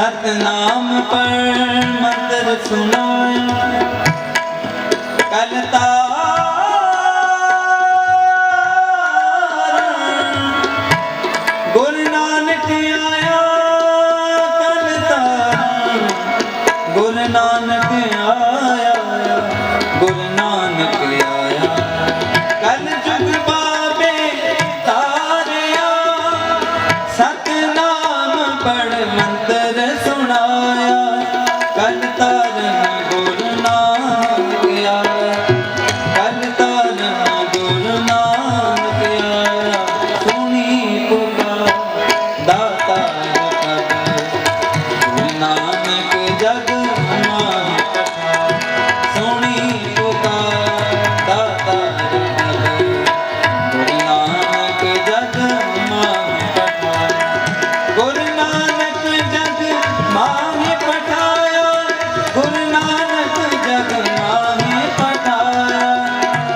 सतनाम पर मंत्र सुनाया कलतार गुरु नानक आया कलतार गुरु नानक आया गुरु नानक आया कल जुग बाबे तारिया सतनाम पढ़ मंत्र सुनाया कल तारन गुरु नानक आया कल तारन गुरु नानक आया सुनी पुकार दाता कब गुरु नानक जग माहि पठार सुनी पुकार दाता कब गुरु नानक जग माहि पठार गुरु नानक जग माहि पठाया गुरु नानक जग माहि पठाया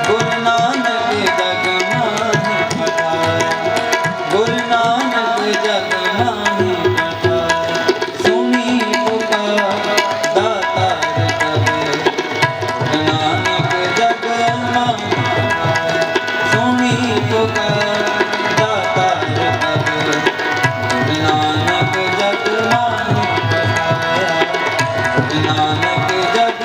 गुरु नानक जग माहि पठाया गुरु नानक जग माहि पठाया सुनी पुकार दाता कब गुरु नानक जग माहि पठाया सुनी पुकार दाता कब गुरु नानक जग माहि पठाया गुरु नानक जग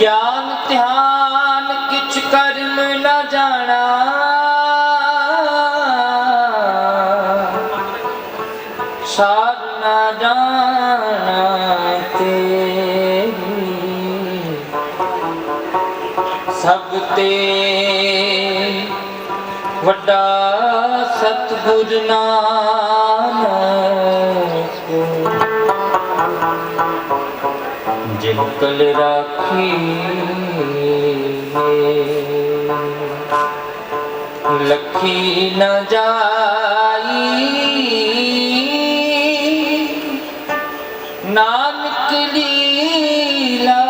ज्ञान ध्यान किछ कर्म न जाना, सार न जाना तेरी। सब ते वड्डा सतगुर नानक, जिन कल राखी लखी न जाई। नानक लीला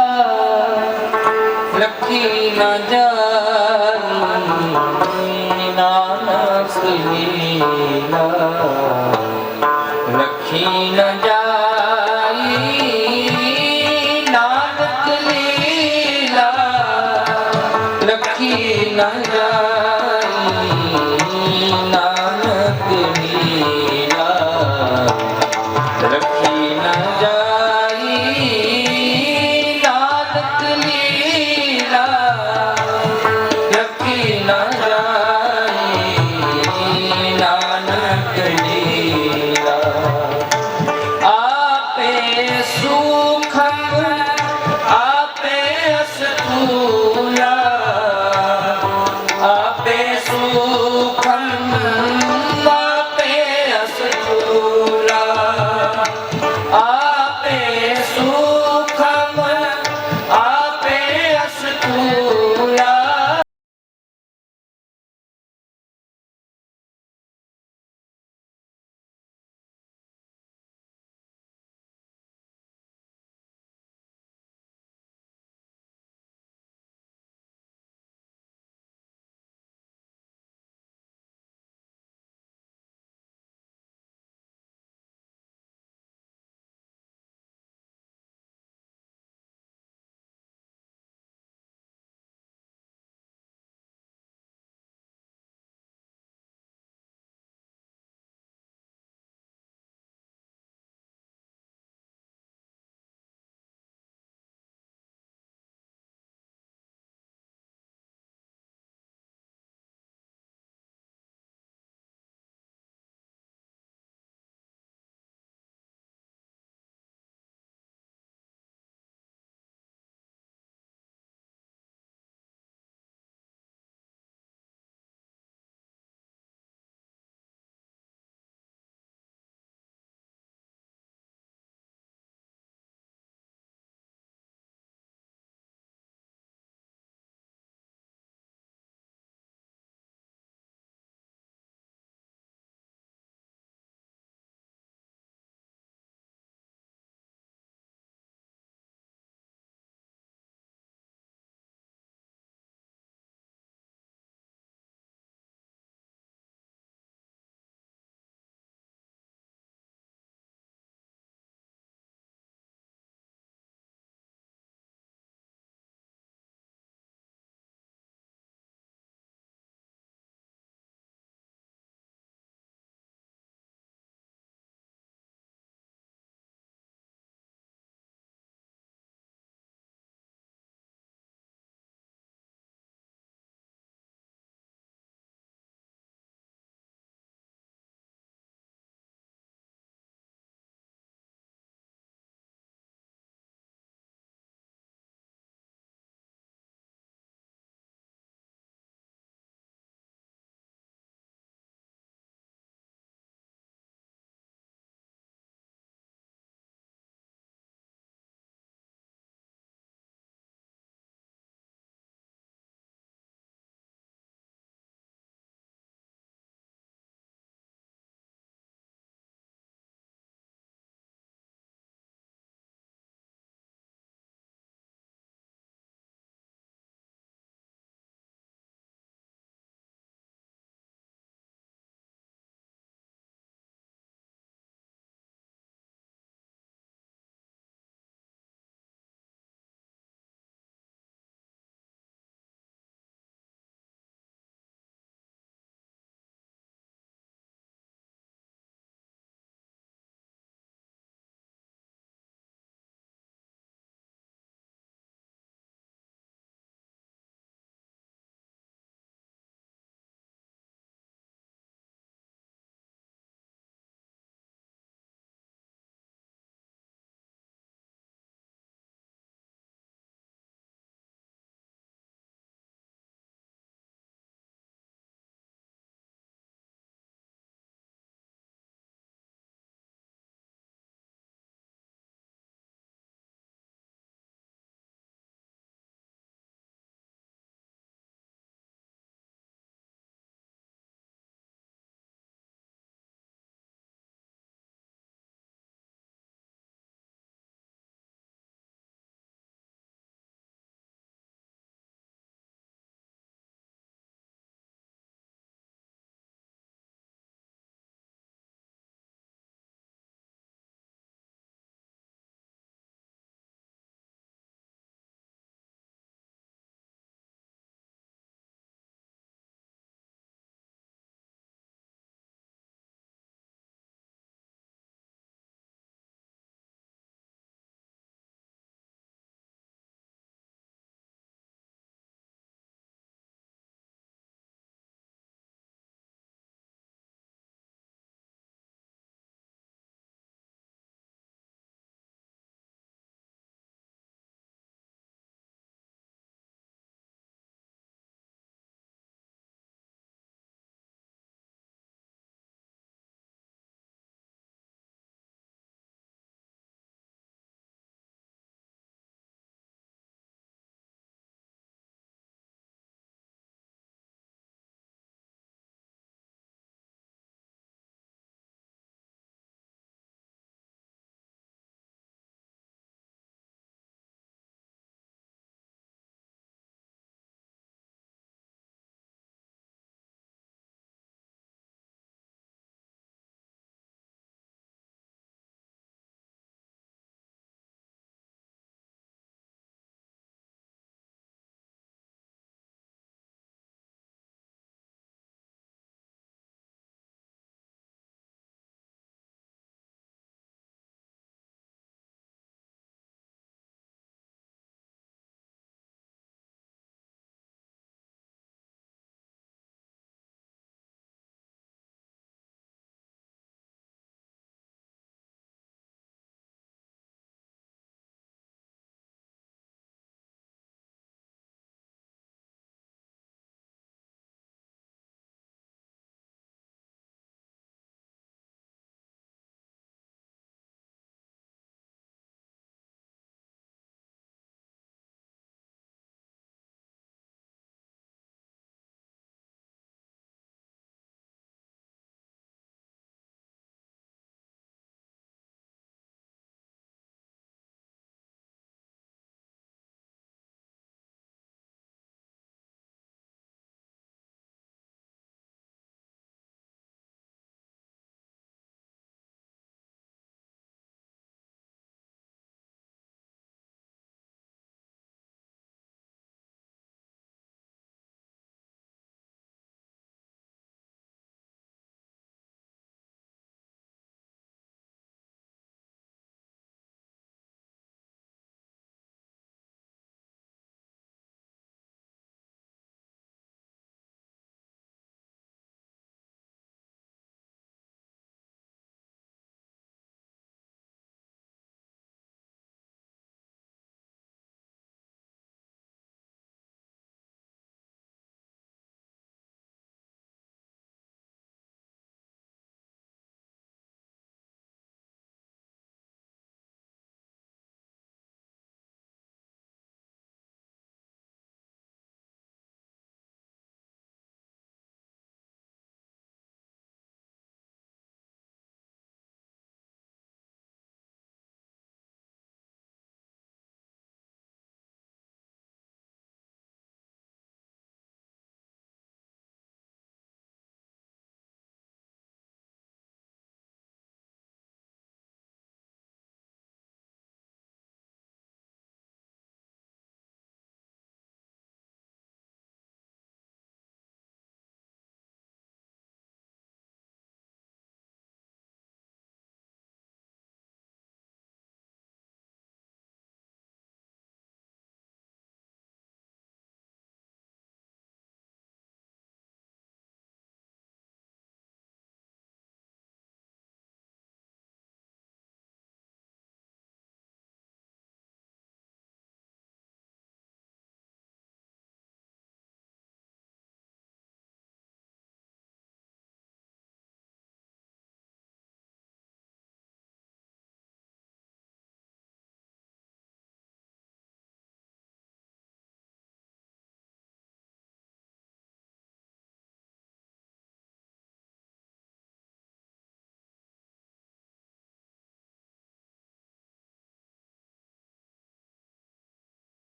लखी न जाई। नानक लीला लखी न जाई। नानक लीला लखी न जाई। नानक लीला लखी न जाई। नानक लीला लखी न जाई। नानक लीला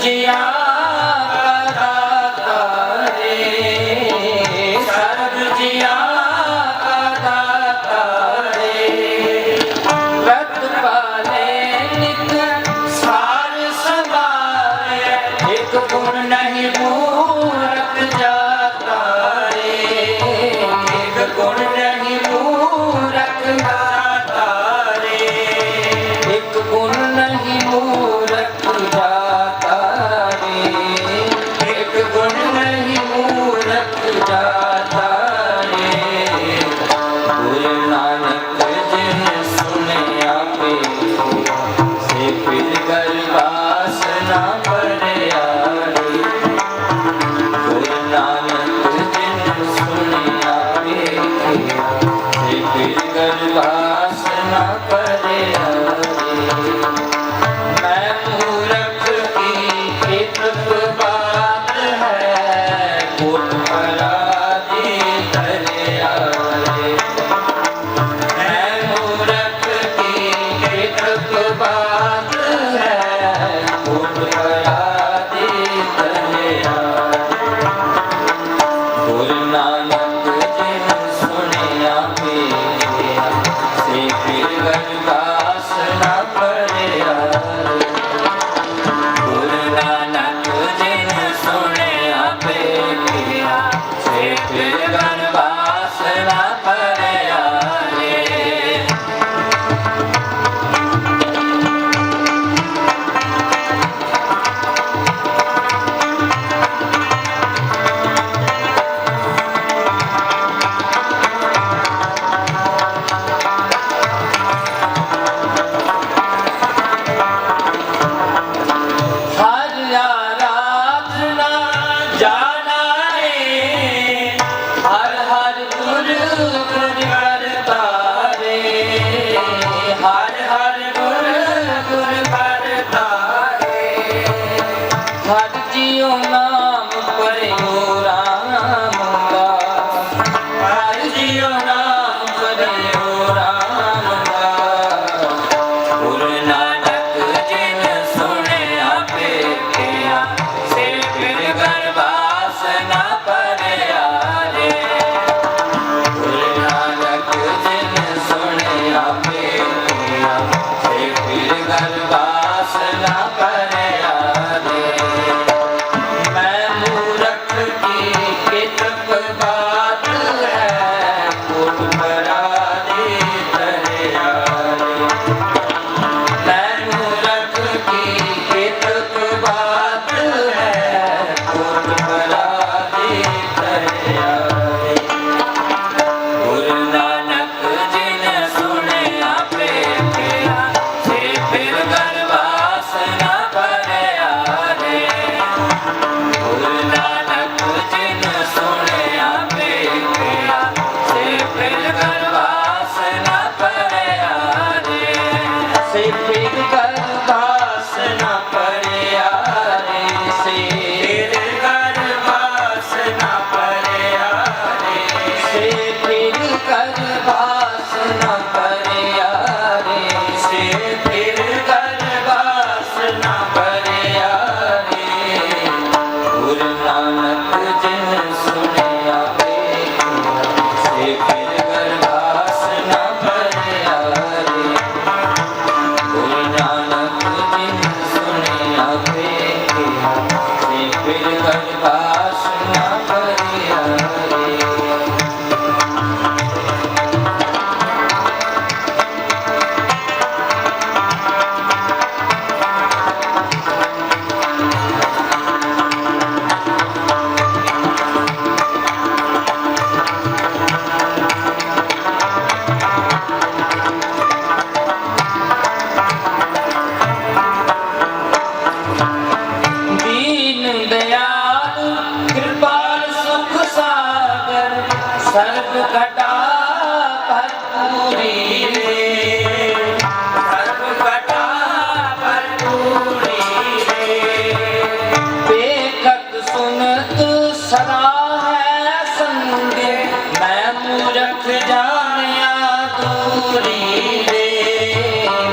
जिया का दाता रे, सर्व जिया का दाता रे। व्रत पाले नित सार सवारे, एक गुण नहीं मूरख जाता रे, एक गुण नहीं मूरख जाता रे, एक गुण नहीं मूरख जाता रे, एक गुण नहीं मूरख जाता रे। गुरु नानक जिन सुने आपे, से फिर कर वासना परे आए। गुरु नानक जिन सुने आपे, से फिर कर वासना परे आए। मैं मूरख की एक बात है, कोट पराधी धरे आए। मैं मूरख की एक बात है, कोट पराधी धरे आए। गुरु नानक जिन सुने आपे, से फिर कर वासना परे आए। गुरु नानक जिन सुने आपे, से फिर कर वासना परे आए। हर आराधना जाना रे, हर हर गुर गुर करता रे, हर हर गुर गुर करता रे। हर जियो नाम परियो राम का, हर जियो नाम परियो राम का। गुरु नानक जिन सुने आपे, से फिर कर वासना परे आए। गुरु नानक जिन सुने आपे, से फिर कर वासना परे आए। मैं मूरख की कितक बात है, कोट पराधी धरे आए। मैं मूरख की कितक बात है, कोट पराधी धरे आए। गुरु नानक जिन सुने आपे, से फिर कर वासना परे आए। गुरु नानक जिन सुने आपे, से फिर कर वासना परे आए। से फिर कर वासना परे आए, से फिर कर वासना परे आए, से फिर कर वासना परे आए, से फिर कर वासना परे आए। गुरु नानक जिन सुने आपे, से फिर कर वासना परे आए। गुरु नानक जिन सुने आपे, से फिर कर वासना परे आए। दीन दयाल कृपाल सुख सागर, सर्व घटा भरपूरी रे, सर्व घटा भरपूरी रे। देखत सुनत सदा है संगे, मैं मूरख जानिया दूरी रे,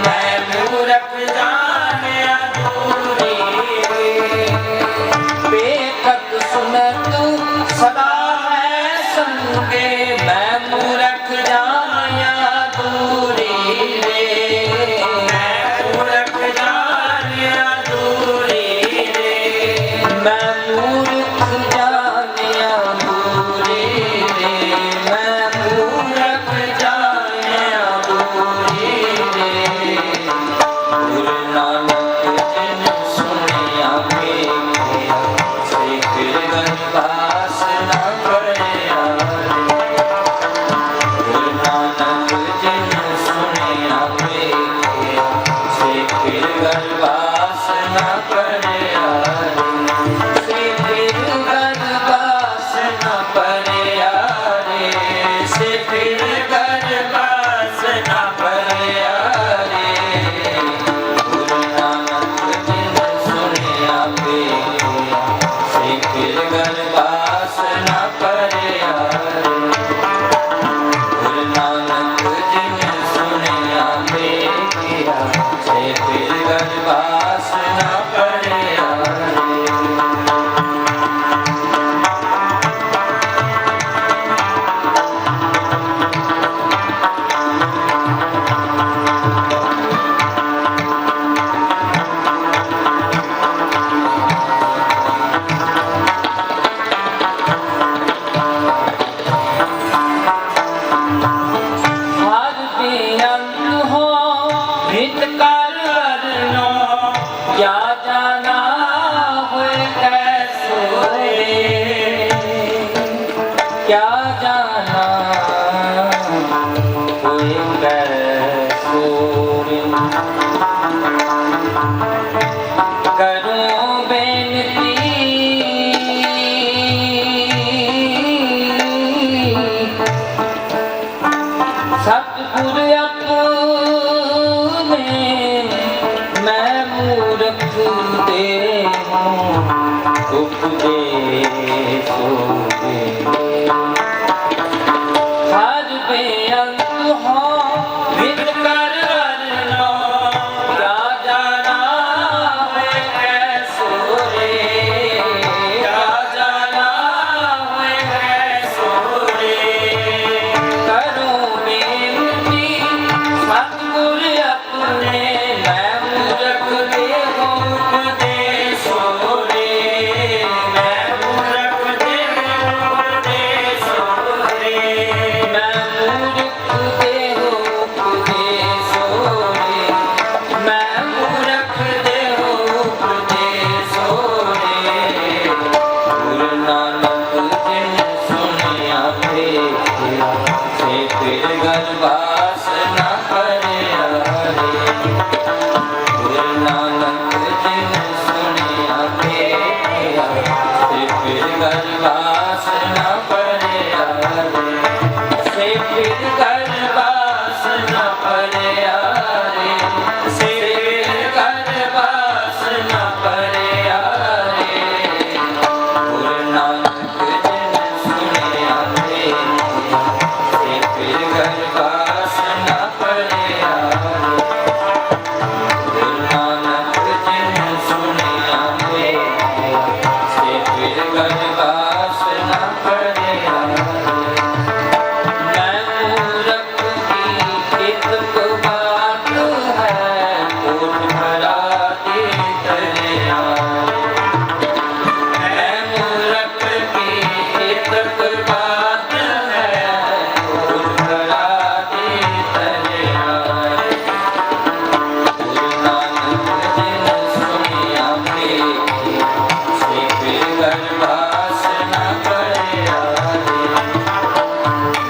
मैं मूरख जानिया दूरी रे। गे मैं मूरख जानिया दूरी रे मैं मूरख जानिया दूरी रे मैं मूरख जानिया दूरी रे मैं मूरख जानिया दूरी रे गुरु नानक जिन सुनिया मेरा से फिर गरबास न पड़या गुरु नानक जिन सुनिया मेरा से फिर गरबास न पड़या से फिर गरबास न पड़या रे से फिर गरबास न पड़या रे गुरु नानक जिन सुनिया मेरा से फिर गरबास न पड़या रे गुरु नानक जिन सुनिया मेरा से फिर गरबास न पड़या रे हर बेअंत हो हित कर वरनो क्या जाना होए कैसो रे क्या जाना होए कैसो रे करूं बेनती सतगुर अपने मैं मूरख देहूं उपदेशो दे हर बेअंत हो विद कर वरनो क्या जाना होए कैसो रे क्या जाना होए कैसो रे करो बेनती सतगुर अपने मैं मूरख देहूं उपदेशो रे मैं मूरख देहूं उपदेशो रे मैं मूरख देहूं उपदेशो रे मैं मूरख देहूं उपदेशो रे गुरु नानक जिन सुनिया मेरा से फिर गरबास न पड़या रे गुरु नानक जिन सुनिया मेरा से फिर गरबास न पड़या रे से फिर गरबास न पड़या रे से फिर गरबास न पड़या रे गुरु नानक जिन सुनिया मेरा से फिर गरबास न पड़या रे गुरु नानक जिन सुनिया मेरा से फिर गरबास न पड़या रे मैं मूरख की कितक बात है कोट भरा दे दरिया मैं मूरख की कितक बात है कोट भरा दे दरिया गुरु नानक जिन सुनिया मेरा से फिर गरबास न पड़या रे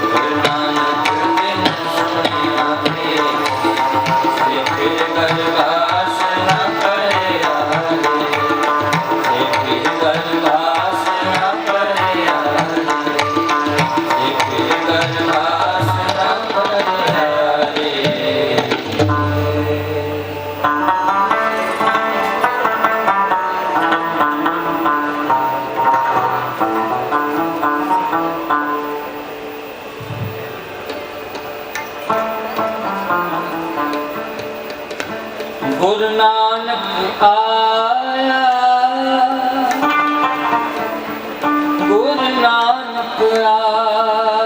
गुरु नानक जिन सुनिया मेरा से फिर गरबास न पड़या रे से फिर गरबास न पड़या रे से फिर गरबास न पड़या रे गुरु नानक आया गुरु नानक आया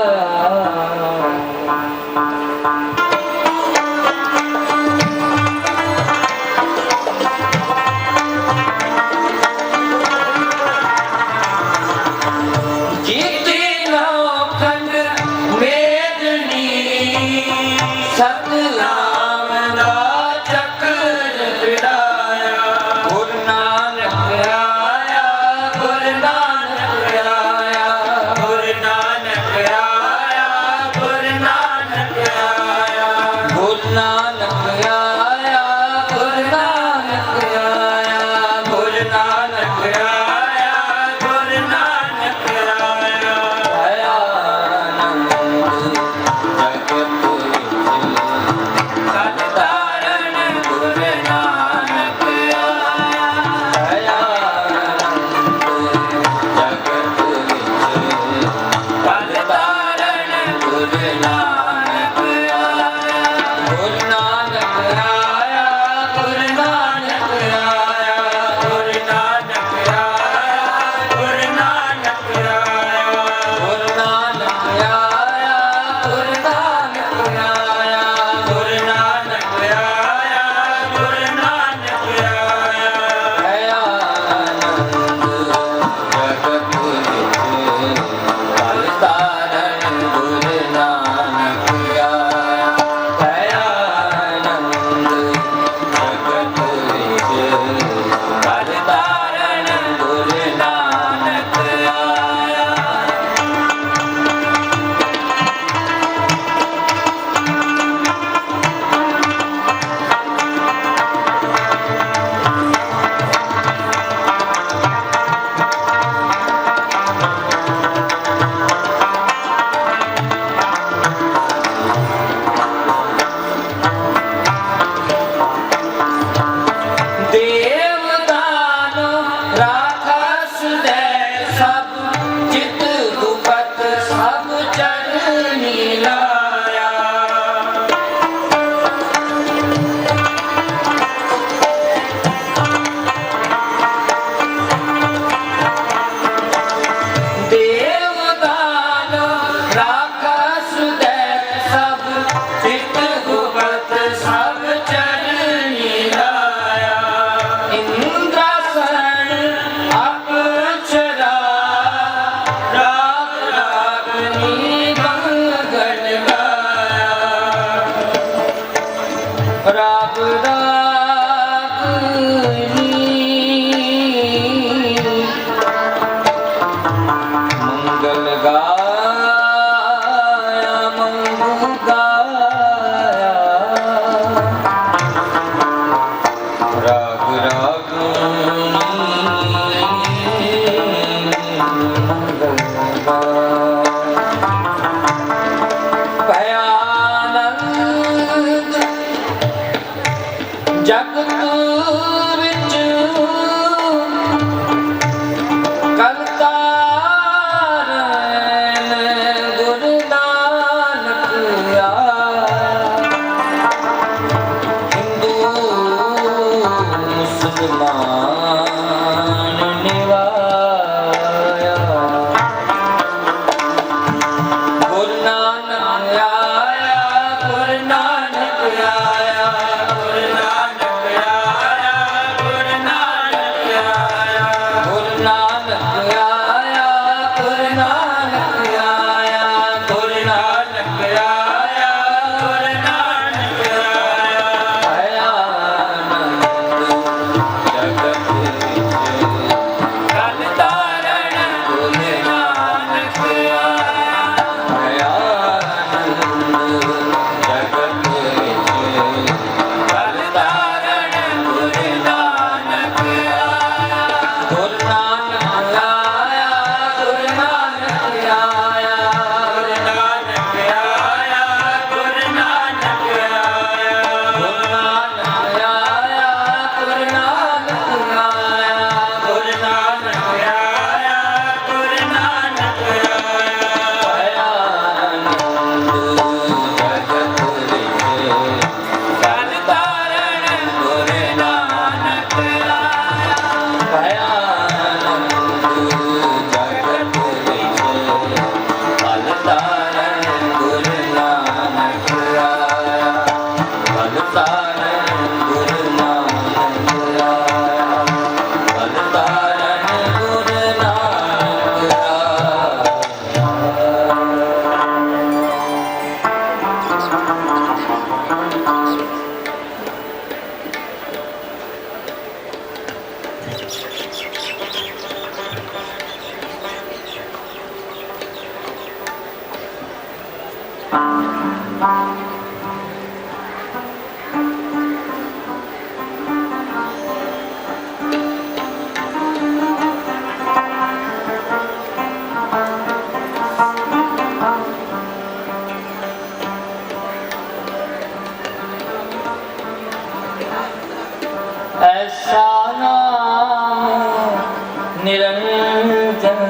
निरंजन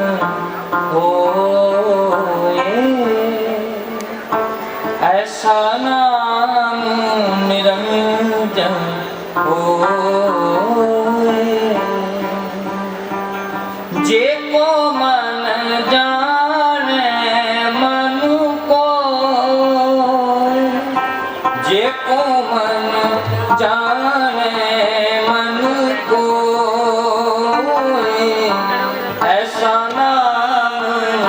होए जाने मन कोई, ऐसा नाम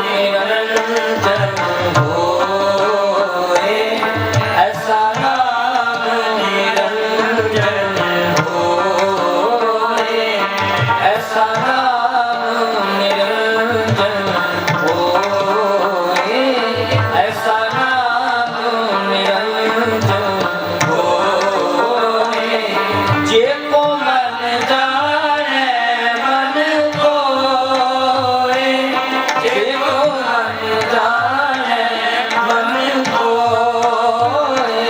निरंजन होए, ऐसा नाम निरंजन होए, ऐसा नाम निरंजन होए, ऐसा नाम निरंजन होए। जे को मन जाने मन कोए, जे को मन जाने मन कोए,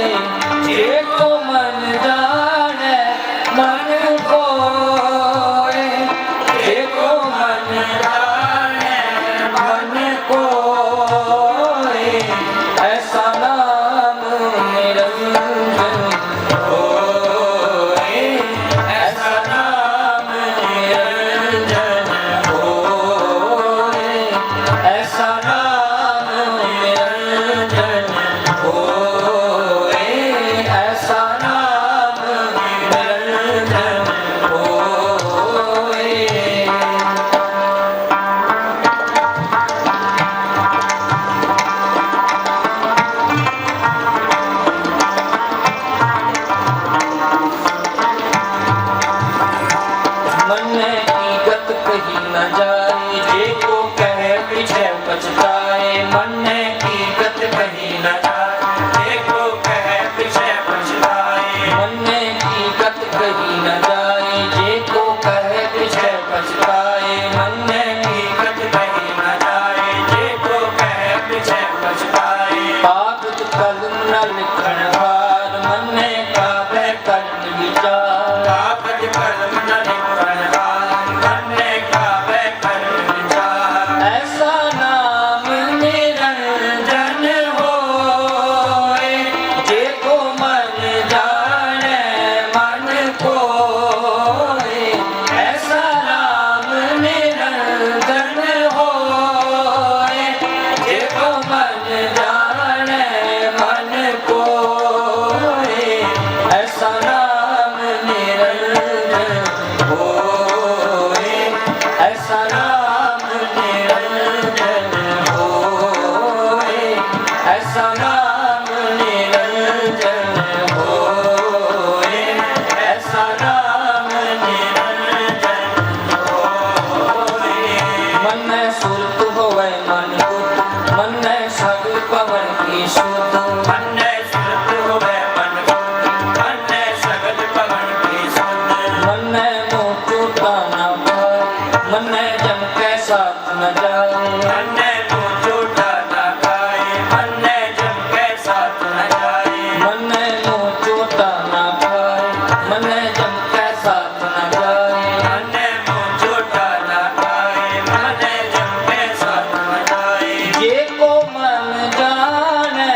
जे को मन जाने मन कोए, जे को मन जाने मन कोए, ऐसा नाम निरंजन होए, ऐसा नाम निरंजन होए, ऐसा नाम निरंजन होए, ऐसा नाम निरंजन होए। मन की गत कही न जाए, जे को कहे पीछे पछताए, मन की गत कही न जाए, जे को कहे पीछे पछताए, मन की गत कही न जाए, जे को कहे पीछे पछताए, मन की गत कही न जाए, जे को कहे पीछे पछताए। कागज कलम न लिखण हार, मन का वह कर्म विचार, कागज कलम न लिखण हार, मन का वह कर्म विचार, ऐसा नाम निरंजन होए, जे को मन जाने मन कोए, ऐसा नाम निरंजन होए, जे को मन जाने मन कोए, ऐसा नाम निरंजन होए, ऐसा नाम निरंजन होए, ऐसा नाम निरंजन होए, ऐसा नाम निरंजन होए। मन सुरत होवे मन बुद्ध, मन सगल पवन की सुध, मन सुरत होवे मन बुद्ध, मन सगल पवन की सुध, मन मुँह टूटा न पाए, मन जम के साथ न जाए, मन मुँह टूटा न खाए, मन जम के साथ न जाए, मन मुँह टूटा न खाए, मन जम के साथ न जाए, मन मुँह टूटा न खाए, मन जम के साथ न जाए। जे को मन जाने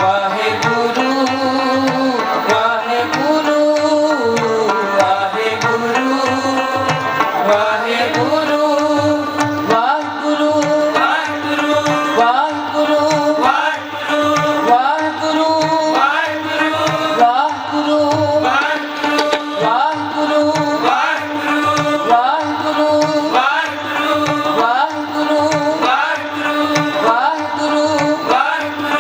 ਵਾਹਿਗੁਰੂ ਵਾਹਿਗੁਰੂ ਵਾਹਿਗੁਰੂ ਵਾਹਿਗੁਰੂ ਵਾਹਿਗੁਰੂ ਵਾਹਿਗੁਰੂ ਵਾਹਿਗੁਰੂ ਵਾਹਿਗੁਰੂ ਵਾਹਿਗੁਰੂ ਵਾਹਿਗੁਰੂ ਵਾਹਿਗੁਰੂ ਵਾਹਿਗੁਰੂ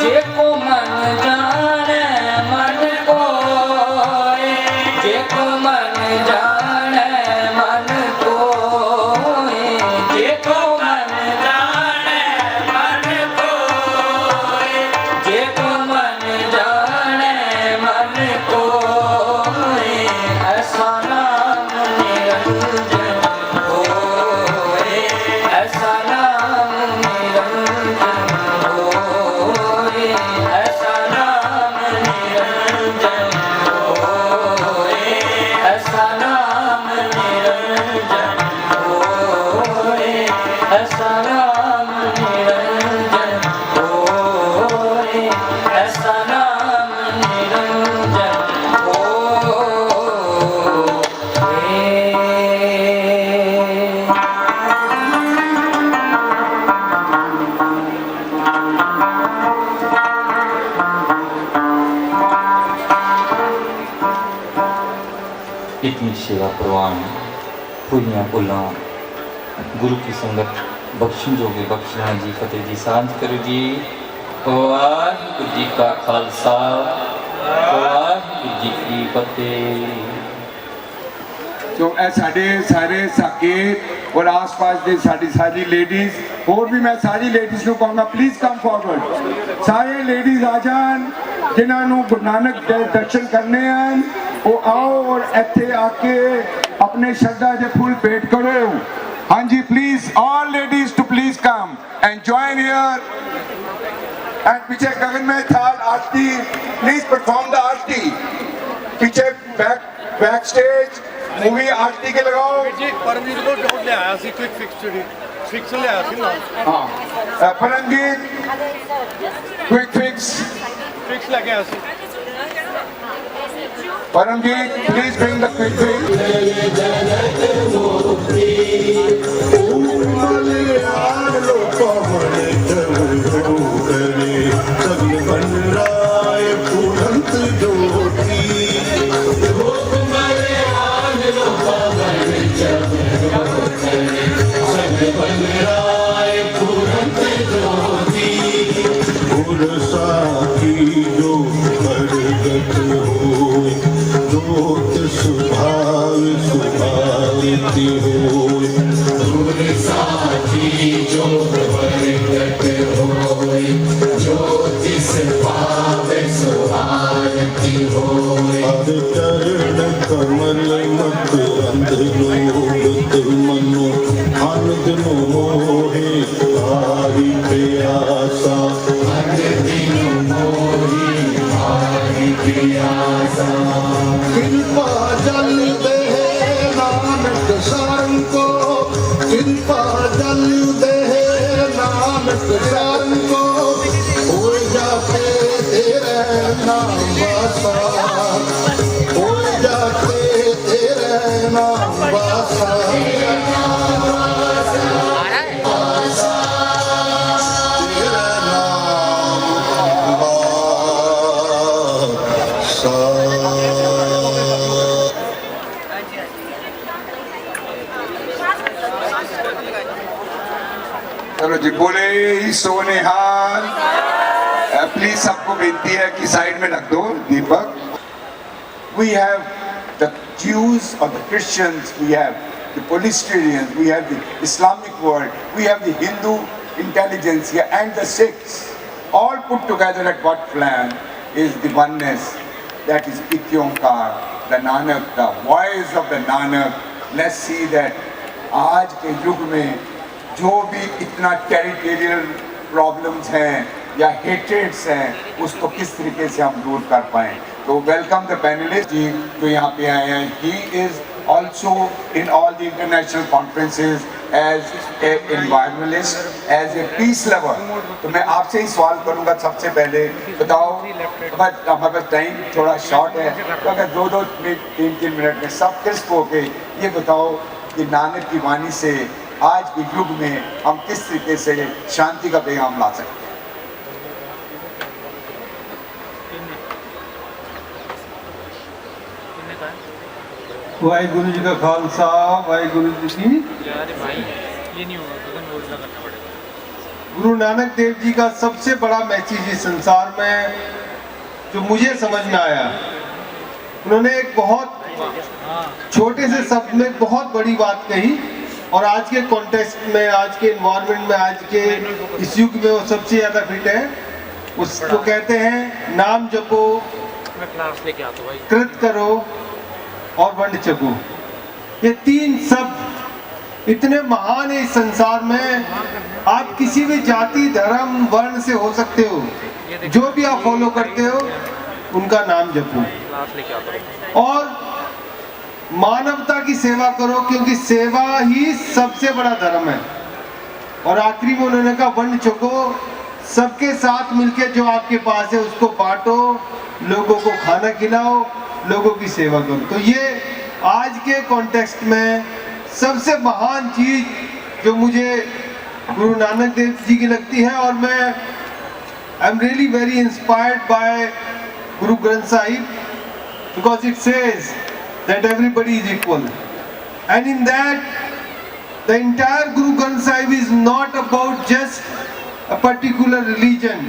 ਜੇ ਕੋ ਮਨ ਜਾਣੈ ਮਨ ਕੋਇ ਜੇ ਕੋ ਮਨ ਜਾਣੈ ਮਨ ਕੋਇ ਜੇ ਕੋ ਮਨ ਜਾਣੈ ਮਨ ਕੋਇ ਜੇ ਕੋ ਮਨ ਜਾਣੈ ਮਨ ਕੋਇ ਐਸਾ ਨਾਮ ਨਿਰੰਜਨ ਹੋਏ ਐਸਾ ਨਾਮ ਨਿਰੰਜਨ ਹੋਏ ਐਸਾ ਨਾਮ ਨਿਰੰਜਨ ਹੋਏ ਐਸਾ ਨਾਮ ਨਿਰੰਜਨ ਹੋਏ ਐਸਾ ਨਾਮ ਨਿਰੰਜਨ ਹੋਏ ਐਸਾ ਨਾਮ ਨਿਰੰਜਨ इतनी सेवा प्रवान भूलियाँ भुलां गुरु की संगत बख्शन जोगे बख्शना जी फतेह जी सांझ करो जी। वाहिगुरू जी का खालसा वाहिगुरू जी की फतेह। तो ਇਹ ਸਾਡੇ ਸਾਰੇ ਸਾਕੇਤ ਔਰ ਆਸ-ਪਾਸ ਦੇ ਸਾਡੀ ਸਾਰੀ ਲੇਡੀਜ਼ ਹੋਰ ਵੀ ਮੈਂ ਸਾਰੀ ਲੇਡੀਜ਼ ਨੂੰ ਕਹਾਂਗਾ ਪਲੀਜ਼ ਕਮ ਫਾਰਵਰਡ ਸਾਰੇ ਲੇਡੀਜ਼ ਆ ਜਾਣ ਜਿਨ੍ਹਾਂ ਨੂੰ ਗੁਰੂ ਨਾਨਕ ਦੇ ਦਰਸ਼ਨ ਕਰਨੇ ਹਨ ਉਹ ਆਓ ਔਰ ਇੱਥੇ ਆ ਕੇ ਆਪਣੇ ਸ਼ਰਧਾ ਦੇ ਫੁੱਲ ਭੇਟ ਕਰੋ। ਹਾਂਜੀ please all ladies to please come and join here and पीछे गगन में थाल आरती प्लीज परफॉर्म द आरती पीछे बैक स्टेज मूवी आरती के लगाओ जी परमजीत को जोड़ ले आया सी क्विक फिक्स ले आया सी ना हाँ परमजीत क्विक फिक्स लेके आया see Paramjit please bring the quick कमल मत अंधलोत मनो आनंद मोहे हरि प्यासा कृपा जल दे नानक शरण को कृपा जल दे नानक शरण को हो जाते तेरे नाम वासा हो जाते तेरे नाम वासा चलो जी बोले ही सोने हाल प्लीज सबको बेनती है कि साइड में रख दो दीपक। We have the Jews or the Christians, we have the Palestinians, we have the Islamic world, we have the Hindu intelligentsia and the Sikhs all put together at what plan is the oneness that is Ityomkar, the Nanak, the voice of the Nanak. Let's see that आज के युग में जो भी इतना territorial problems हैं या हेट्रेड्स हैं उसको किस तरीके से हम दूर कर पाएँ। तो वेलकम द पैनलिस्ट जी जो यहाँ पे आए हैं। He is also in all the international conferences as a environmentalist, as a peace lover, तो मैं आपसे ही सवाल करूंगा सबसे पहले, बताओ हमारे पास टाइम थोड़ा शॉर्ट है, तो अगर 2-2 मिनट 3-3 मिनट में सब क्रिस्प होके ये बताओ कि नानक की वाणी से आज के युग में हम किस तरीके से शांति का पैगाम ला सकते हैं। वाहिगुरु जी का खालसा, वाहिगुरु जी की। गुरु नानक देव जी का सबसे बड़ा मैसेज इस संसार में जो मुझे समझ में आया, उन्होंने एक बहुत छोटे से शब्द में बहुत बड़ी बात कही, और आज के कॉन्टेक्स्ट में, आज के एनवायरनमेंट में, आज के इस युग में वो सबसे ज्यादा फिट है। उसको कहते हैं नाम जपो, कृत करो और वंड छको। ये 3 शब्द इतने महान है इस संसार में। आप किसी भी जाति, धर्म, वर्ण से हो सकते हो, जो भी आप फॉलो करते हो उनका नाम जपो और मानवता की सेवा करो, क्योंकि सेवा ही सबसे बड़ा धर्म है। और आखिरी में उन्होंने कहा वंड छको, सबके साथ मिलके जो आपके पास है उसको बांटो, लोगों को खाना खिलाओ, लोगों की सेवा करो। तो ये आज के कॉन्टेक्स्ट में सबसे महान चीज जो मुझे गुरु नानक देव जी की लगती है, और मैं I am really very inspired by Guru Granth Sahib, because it says that everybody is equal, and in that the entire Guru Granth Sahib is not about just a particular religion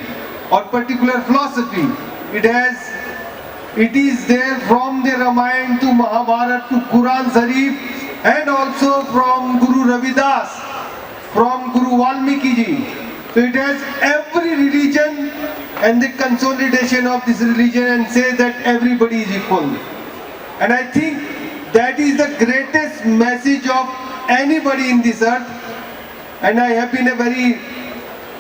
or particular philosophy. It is there from the Ramayana to Mahabharata to Quran Sharif, and also from Guru Ravidas, from Guru Valmiki ji. So it has every religion and the consolidation of this religion, and say that everybody is equal. And I think that is the greatest message of anybody in this earth. And I have been a very,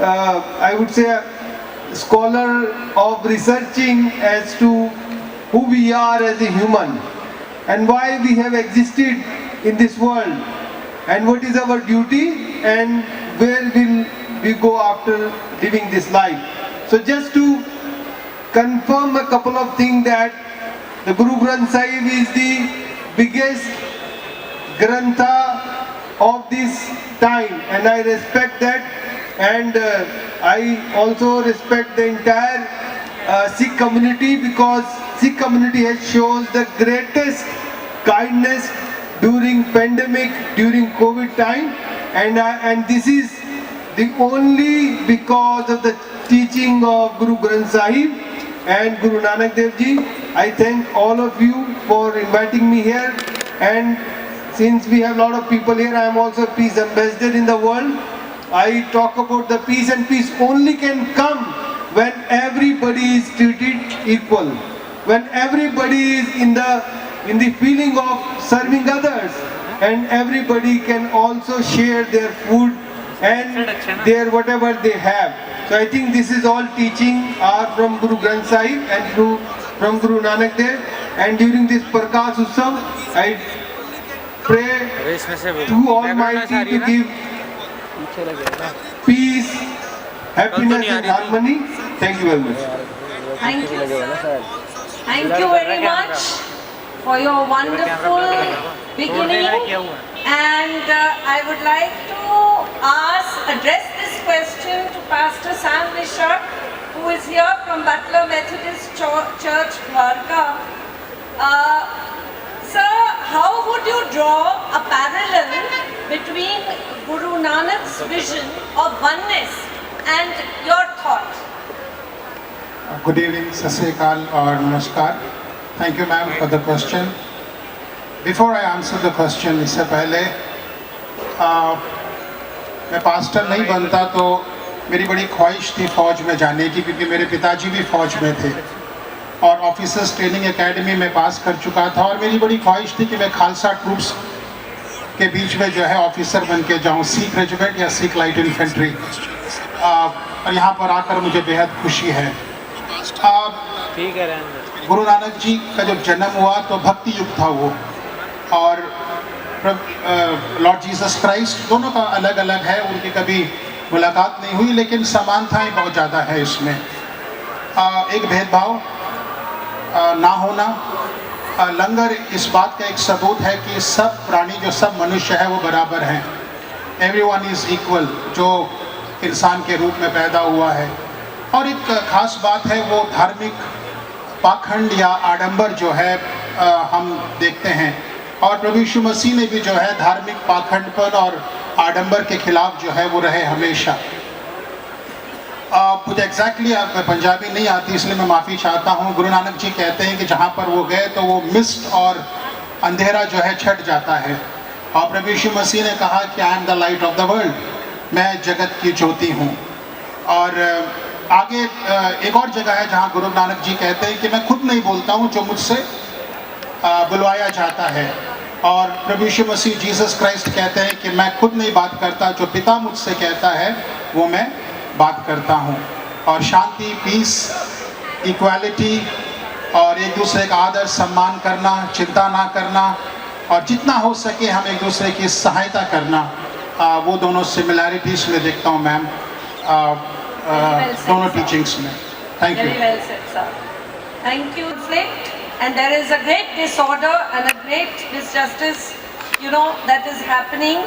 I would say, a scholar of researching as to who we are as a human, and why we have existed in this world, and what is our duty, and where will we go after living this life. So just to confirm a couple of things, that the Guru Granth Sahib is the biggest Grantha of this time, and I respect that, and I also respect the entire Sikh community, because Sikh community has shown the greatest kindness during pandemic, during COVID time, and this is the only because of the teaching of Guru Granth Sahib and Guru Nanak Dev Ji. I thank all of you for inviting me here, and since we have a lot of people here, I am also a peace ambassador in the world. I talk about the peace, and peace only can come when everybody is treated equal, when everybody is in the feeling of serving others, and everybody can also share their food and their whatever they have. So I think this is all teaching are from Guru Granth Sahib and from Guru Nanak Dev. And during this Prakash Utsav, I pray to Almighty to give peace, happiness and harmony. Thank you very much. Thank you, sir. Thank you very much for your wonderful beginning. And I would like to address this question to Pastor Sam Nishak, who is here from Butler Methodist Church, Dwarka. Sir, how would you draw a parallel between Guru Nanak's vision of oneness and your thought? Good evening, Sat Sri Akal or Namaskar. Thank you, ma'am, for the question. Before I answer the question, इससे पहले मैं pastor नहीं बनता तो मेरी बड़ी ख्वाहिश थी फ़ौज में जाने की, क्योंकि मेरे पिताजी भी फ़ौज में थे और ऑफिसर्स ट्रेनिंग एकेडमी में पास कर चुका था, और मेरी बड़ी ख्वाहिश थी कि मैं खालसा ट्रूप्स के बीच में जो है ऑफिसर बन के जाऊँ, सिख रेजिमेंट या सिख लाइट इन्फेंट्री। और यहाँ पर आकर मुझे बेहद खुशी है। गुरु नानक जी का जब जन्म हुआ तो भक्ति युग था वो, और लॉर्ड जीसस क्राइस्ट, दोनों का अलग अलग है, उनकी कभी मुलाकात नहीं हुई, लेकिन समानताएं बहुत ज़्यादा है इसमें। एक भेदभाव ना होना। लंगर इस बात का एक सबूत है कि सब प्राणी, जो सब मनुष्य है वो बराबर हैं। एवरीवन इज़ इक्वल, जो इंसान के रूप में पैदा हुआ है। और एक ख़ास बात है वो धार्मिक पाखंड या आडंबर जो है हम देखते हैं, और प्रभु यीशु मसीह ने भी जो है धार्मिक पाखंडपन और आडंबर के खिलाफ जो है वो रहे हमेशा। मुझे एग्जैक्टली पंजाबी नहीं आती, इसलिए मैं माफ़ी चाहता हूँ। गुरु नानक जी कहते हैं कि जहाँ पर वो गए तो वो मिस्ट और अंधेरा जो है छट जाता है, और प्रभु यीशु मसीह ने कहा कि I am the light of the world, मैं जगत की ज्योति हूँ। और आगे एक और जगह है जहाँ गुरु नानक जी कहते हैं कि मैं खुद नहीं बोलता हूँ, जो मुझसे बुलवाया जाता है। और प्रभु यीशु मसीह जीसस क्राइस्ट कहते हैं कि मैं खुद नहीं बात करता, जो पिता मुझसे कहता है वो मैं बात करता हूँ। और शांति, पीस, इक्वालिटी और एक दूसरे का आदर सम्मान करना, चिंता ना करना, और जितना हो सके हम एक दूसरे की सहायता करना, वो दोनों सिमिलैरिटीज़ में देखता हूँ मैम, दोनों टीचिंग्स में। Thank you. Very well said, sir. Thank you. Conflict, and there is a great disorder and a great misjustice, that is happening.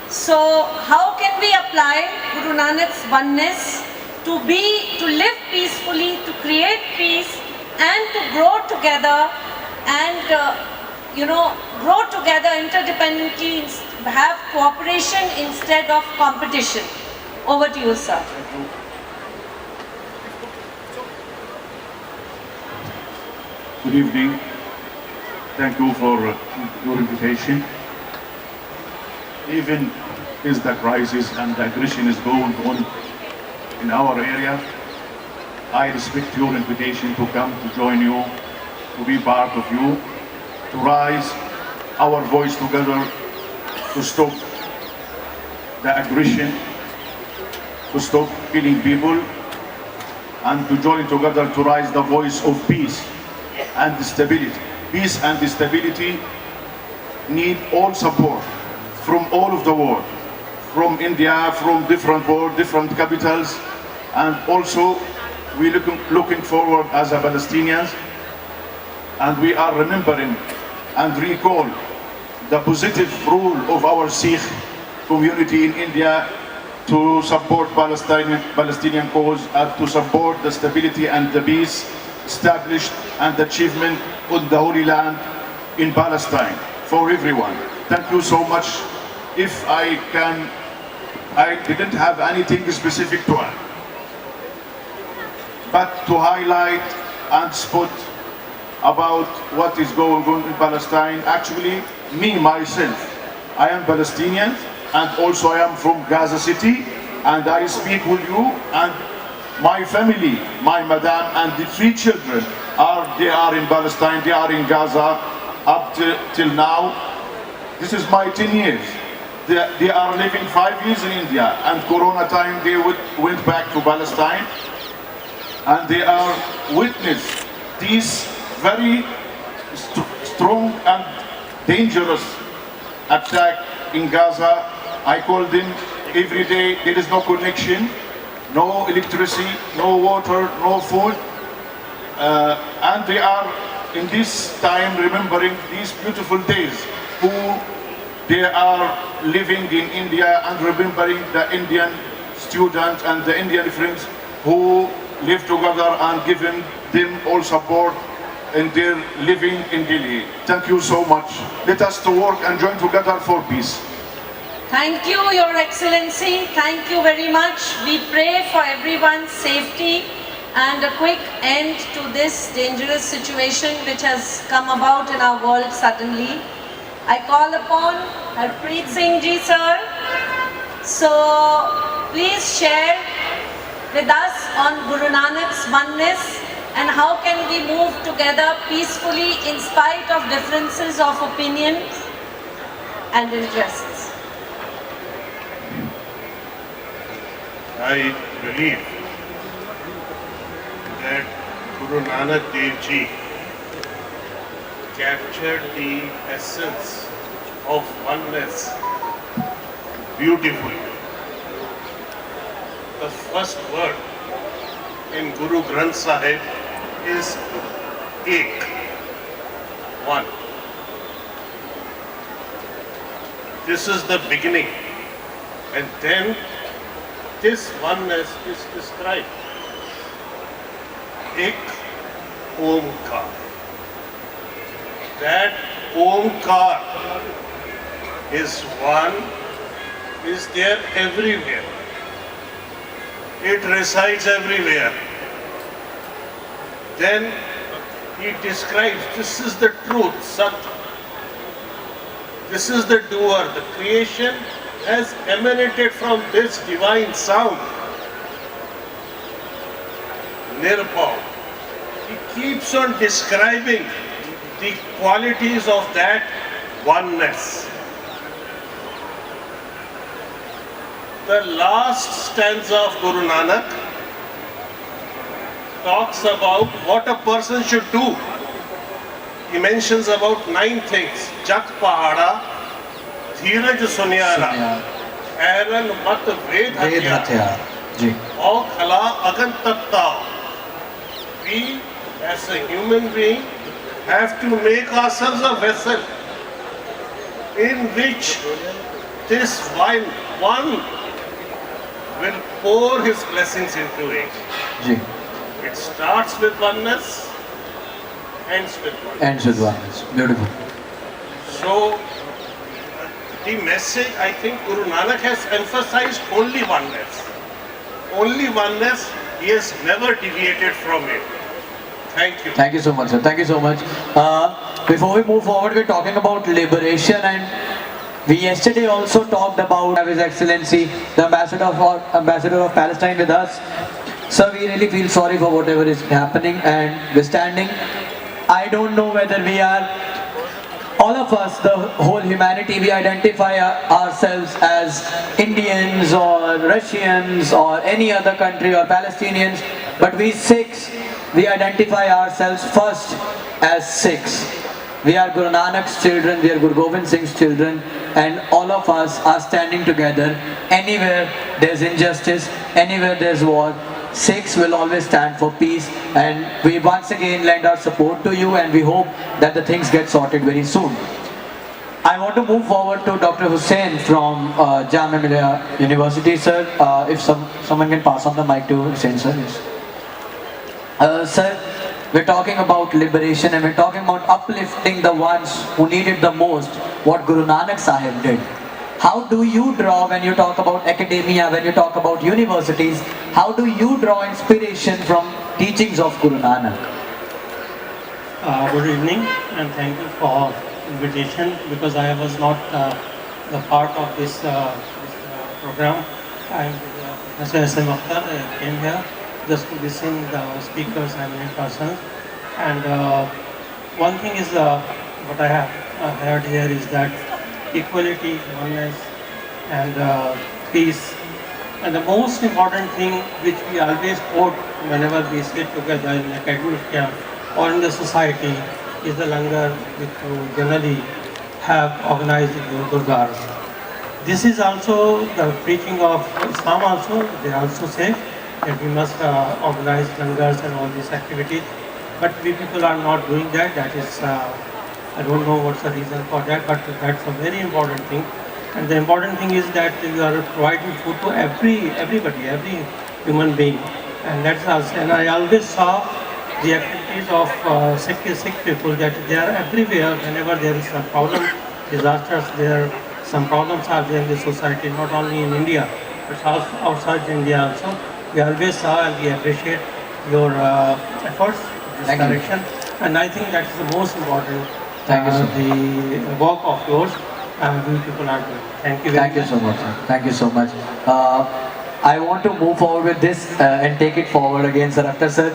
So, how can we apply Guru Nanak's oneness to live peacefully, to create peace, and to grow together, and grow together interdependently, have cooperation instead of competition? Over to you, sir. Good evening. Thank you for your invitation. Even as the crisis and the aggression is going on in our area, I respect your invitation to come to join you, to be part of you, to raise our voice together to stop the aggression, to stop killing people, and to join together to raise the voice of peace and stability. Peace and stability need all support from all of the world, from India, from different world, different capitals, and also we looking forward as a Palestinians, and we are remembering and recall the positive role of our Sikh community in India to support Palestinian cause and to support the stability and the peace established and achievement on the Holy Land in Palestine for everyone. Thank you so much. If I didn't have anything specific to add, but to highlight and spot about what is going on in Palestine. Actually, me, myself, I am Palestinian, and also I am from Gaza City, and I speak with you, and my family, my madam, and the 3 children they are in Palestine, they are in Gaza up till now. This is my 10 years. They are living 5 years in India, and Corona time they went back to Palestine, and they are witness these very strong and dangerous attack in Gaza. I call them every day. There is no connection, no electricity, no water, no food, and they are in this time remembering these beautiful days who they are living in India, and remembering the Indian students and the Indian friends who live together, and giving them all support in their living in Delhi. Thank you so much. Let us to work and join together for peace. Thank you, Your Excellency. Thank you very much. We pray for everyone's safety and a quick end to this dangerous situation which has come about in our world suddenly. I call upon Harpreet Singh Ji, sir. So, please share with us on Guru Nanak's oneness and how can we move together peacefully in spite of differences of opinions and interests. I believe that Guru Nanak Dev Ji captured the essence of oneness beautifully. The first word in Guru Granth Sahib is Ek, one. This is the beginning, and then this oneness is described. Ek Omkar. That Omkar is one, is there everywhere. It resides everywhere. Then he describes, this is the truth, Sat. This is the doer. The creation has emanated from this divine sound. Nirbhav. He keeps on describing the qualities of that oneness. The last stanza of Guru Nanak talks about what a person should do. He mentions about 9 things. Jak pahada, dheeraj sunyara, Aaron mat ved hatyar, aur khala agan tatta. We as a human being have to make ourselves a vessel in which this one will pour his blessings into it. It starts with oneness, ends with oneness. Ends with oneness. Beautiful. So, the message, I think Guru Nanak has emphasized only oneness. Only oneness, he has never deviated from it. Thank you. Thank you so much, sir. Thank you so much. Before we move forward, we're talking about liberation, and we yesterday also talked about His Excellency, the Ambassador of Palestine with us. Sir, we really feel sorry for whatever is happening, and we're standing. I don't know whether we are, all of us, the whole humanity, we identify ourselves as Indians or Russians or any other country or Palestinians, but we Sikhs, we identify ourselves first as Sikhs. We are Guru Nanak's children, we are Guru Gobind Singh's children, and all of us are standing together. Anywhere there's injustice, anywhere there's war, Sikhs will always stand for peace, and we once again lend our support to you, and we hope that the things get sorted very soon. I want to move forward to Dr. Hussain from Jamia Millia University, sir. If someone can pass on the mic to Hussain, sir. Yes. Sir, we're talking about liberation, and we're talking about uplifting the ones who need it the most, what Guru Nanak Sahib did. How do you draw, when you talk about academia, when you talk about universities, how do you draw inspiration from teachings of Guru Nanak? Good evening, and thank you for invitation, because I was not the part of this program. I'm Professor S.M. Akhtar. I came here just to listen the speakers and in person. And one thing is what I have heard here is that equality, oneness, and peace. And the most important thing which we always quote whenever we sit together in academic camp or in the society is the langar which you generally have organized in your gurdwaras. This is also the preaching of Islam also. They also say that we must organize langars and all these activities. But we people are not doing that. That is, I don't know what's the reason for that, but that's a very important thing. And the important thing is that you are providing food to everybody, every human being. And that's us. And I always saw the activities of Sikh people, that they are everywhere. Whenever there is a problem, disasters, some problems are there in the society, not only in India, but outside India also. We always saw and we appreciate your efforts in this direction. And I think that's the most important. Thank you, sir. The work of yours and we people are doing. Thank you very much. Thank you so much, sir. Thank you so much. I want to move forward with this and take it forward again, Sir Akhtar, sir.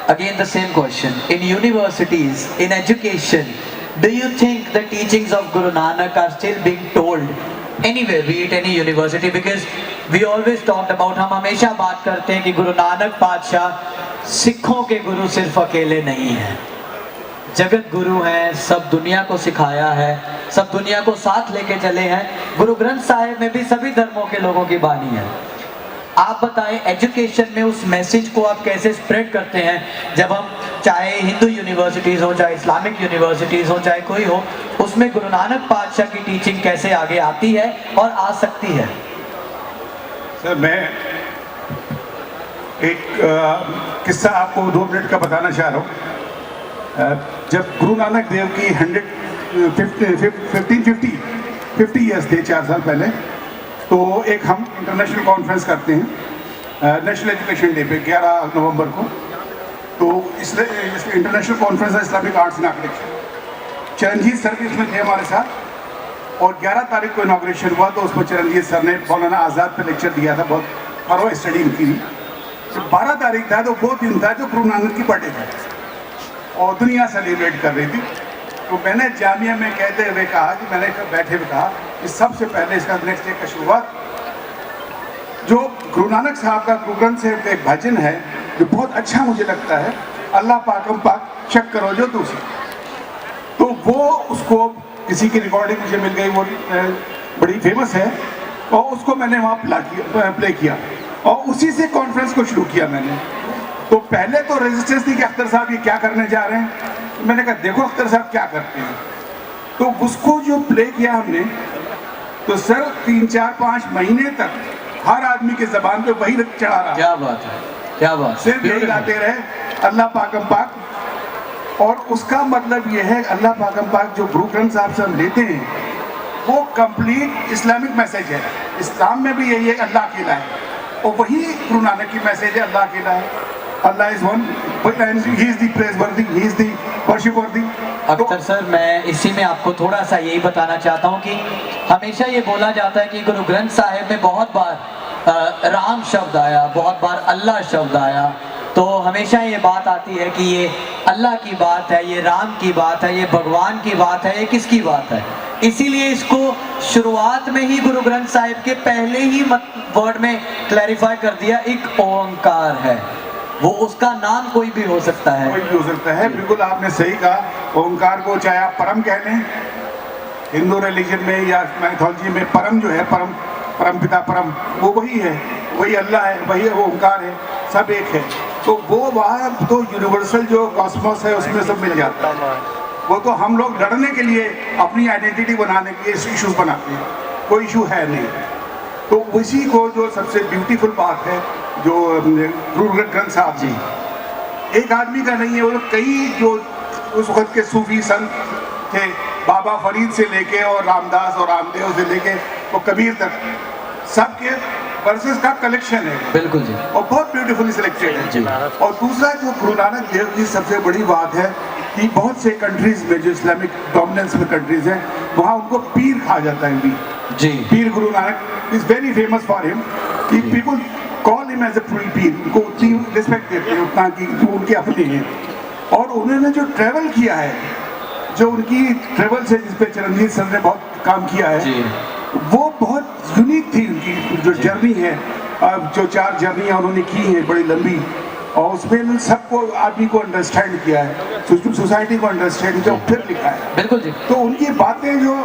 Again, the same question. In universities, in education, do you think the teachings of Guru Nanak are still being told anywhere, be it any university? Because we always talked about, हम हमेशा बात करते हैं कि गुरु नानक पातशाह सिखों के गुरु सिर्फ अकेले नहीं हैं, जगत गुरु हैं, सब दुनिया को सिखाया है. सब दुनिया को साथ लेके चले हैं। गुरु ग्रंथ साहिब में भी सभी धर्मों के लोगों की बानी है। आप बताएं एजुकेशन में उस मैसेज को आप कैसे स्प्रेड करते हैं, जब हम चाहे हिंदू यूनिवर्सिटीज़ हो, चाहे इस्लामिक यूनिवर्सिटीज़ हो, चाहे कोई हो, उसमें गुरु नानक पातशाह की टीचिंग कैसे आगे आती है और आ सकती है? सर मैं एक किस्सा आपको 2 मिनट का बताना चाह रहा हूँ। जब गुरु नानक देव की 50 ईयर्स थे, 4 साल पहले, तो एक हम इंटरनेशनल कॉन्फ्रेंस करते हैं नेशनल एजुकेशन डे पे 11 नवंबर को। तो इसलिए इंटरनेशनल कॉन्फ्रेंस है Islamic arts and architecture. Charanjit sir भी इसमें थे हमारे साथ और 11 तारीख को इनाग्रेशन हुआ। तो उस पर चरणजीत सर ने मौलाना आज़ाद पे लेक्चर दिया था, बहुत फरो स्टडी उनकी थी। 12 तारीख था, तो वो दिन था जो गुरु नानक की बर्थडे था और दुनिया सेलिब्रेट कर रही थी। तो मैंने जामिया में कहते हुए कहा कि मैंने बैठे हुए कहा कि सबसे पहले इसका नेक्स्ट डे का शुरुआत जो गुरु नानक साहब का गुरु ग्रंथ साहिब का एक भजन है जो बहुत अच्छा मुझे लगता है, अल्लाह पाकम पाक शक करो जो दूसरी। तो वो उसको किसी की रिकॉर्डिंग मुझे मिल गई, वो बड़ी फेमस है और उसको मैंने वहाँ प्ले किया और उसी से कॉन्फ्रेंस को शुरू किया मैंने। तो पहले तो रेजिस्टेंस थी कि अख्तर साहब ये क्या करने जा रहे हैं। मैंने कहा देखो अख्तर साहब क्या करते हैं। तो उसको जो प्ले किया हमने, तो सर 3, 4, 5 महीने तक हर आदमी के ज़बान पे वही चढ़ा रहा। क्या बात है, क्या बात। सिर्फ यही गाते रहे अल्लाह पाकम पाक। और उसका मतलब ये है अल्लाह पाकम पाक जो गुरु ग्रंथ साहब से हम लेते हैं वो कंप्लीट इस्लामिक मैसेज है। इस्लाम में भी यही है अल्लाह अकेला है और वही गुरु नानक की मैसेज है अल्लाह अकेला है। Allah is one and he is the praiseworthy, he is the worshipworthy. Akhtar sir मैं इसी में आपको थोड़ा सा यही बताना चाहता हूँ कि हमेशा ये बोला जाता है कि गुरु ग्रंथ साहिब में बहुत बार राम शब्द आया, बहुत बार अल्लाह शब्द आया। तो हमेशा ये बात आती है कि ये अल्लाह की बात है, ये राम की बात है, ये भगवान की बात है, ये किसकी बात है। इसीलिए इसको शुरुआत में ही गुरु ग्रंथ साहिब के पहले ही वर्ड में क्लैरिफाई कर दिया, एक ओंकार है, वो उसका नाम कोई भी हो सकता है। कोई भी हो सकता है, बिल्कुल आपने सही कहा। ओंकार को चाहे आप परम कह लें, हिंदू रिलीजन में या मैथोलॉजी में परम जो है, परम पिता परम, वो वही है, वही अल्लाह है, वही ओंकार है, सब एक है। तो वो वहाँ तो यूनिवर्सल जो कॉस्मोस है उसमें सब मिल जाता है। वो तो हम लोग लड़ने के लिए अपनी आइडेंटिटी बनाने के लिए इश्यूज बनाते हैं, कोई इशू है नहीं। तो उसी को जो सबसे ब्यूटीफुल बात है जो गुरु ग्रंथ साहब जी एक आदमी का नहीं है, वो कई जो उस वक्त के सूफी संत थे, बाबा फरीद से लेके और रामदास और रामदेव से लेके वो कबीर तक, सबके वर्सेस का कलेक्शन है। बिल्कुल जी, और बहुत ब्यूटीफुली सिलेक्टेड है जी। और दूसरा जो गुरु नानक देव की सबसे बड़ी बात है कि बहुत से कंट्रीज में जो इस्लामिक डोमिनेंस में कंट्रीज हैं वहाँ उनको पीर कहा जाता है जी। Pir Guru Nanak is very famous for him कि people call him as a Pir, उनको उतनी रिस्पेक्ट देते हैं उतना कि जो उनके अपने हैं। और उन्होंने जो ट्रैवल किया है, जो उनकी ट्रैवल से जिस पे चरणजीत सर ने बहुत काम किया है, वो बहुत यूनिक थी उनकी जो जर्नी है। जो 4 जर्नियाँ उन्होंने की हैं बड़ी लंबी, और उसमें सबको आदमी को अंडरस्टैंड किया है, सोसाइटी को अंडरस्टैंड किया, फिर लिखा है। बिल्कुल जी। तो उनकी बातें जो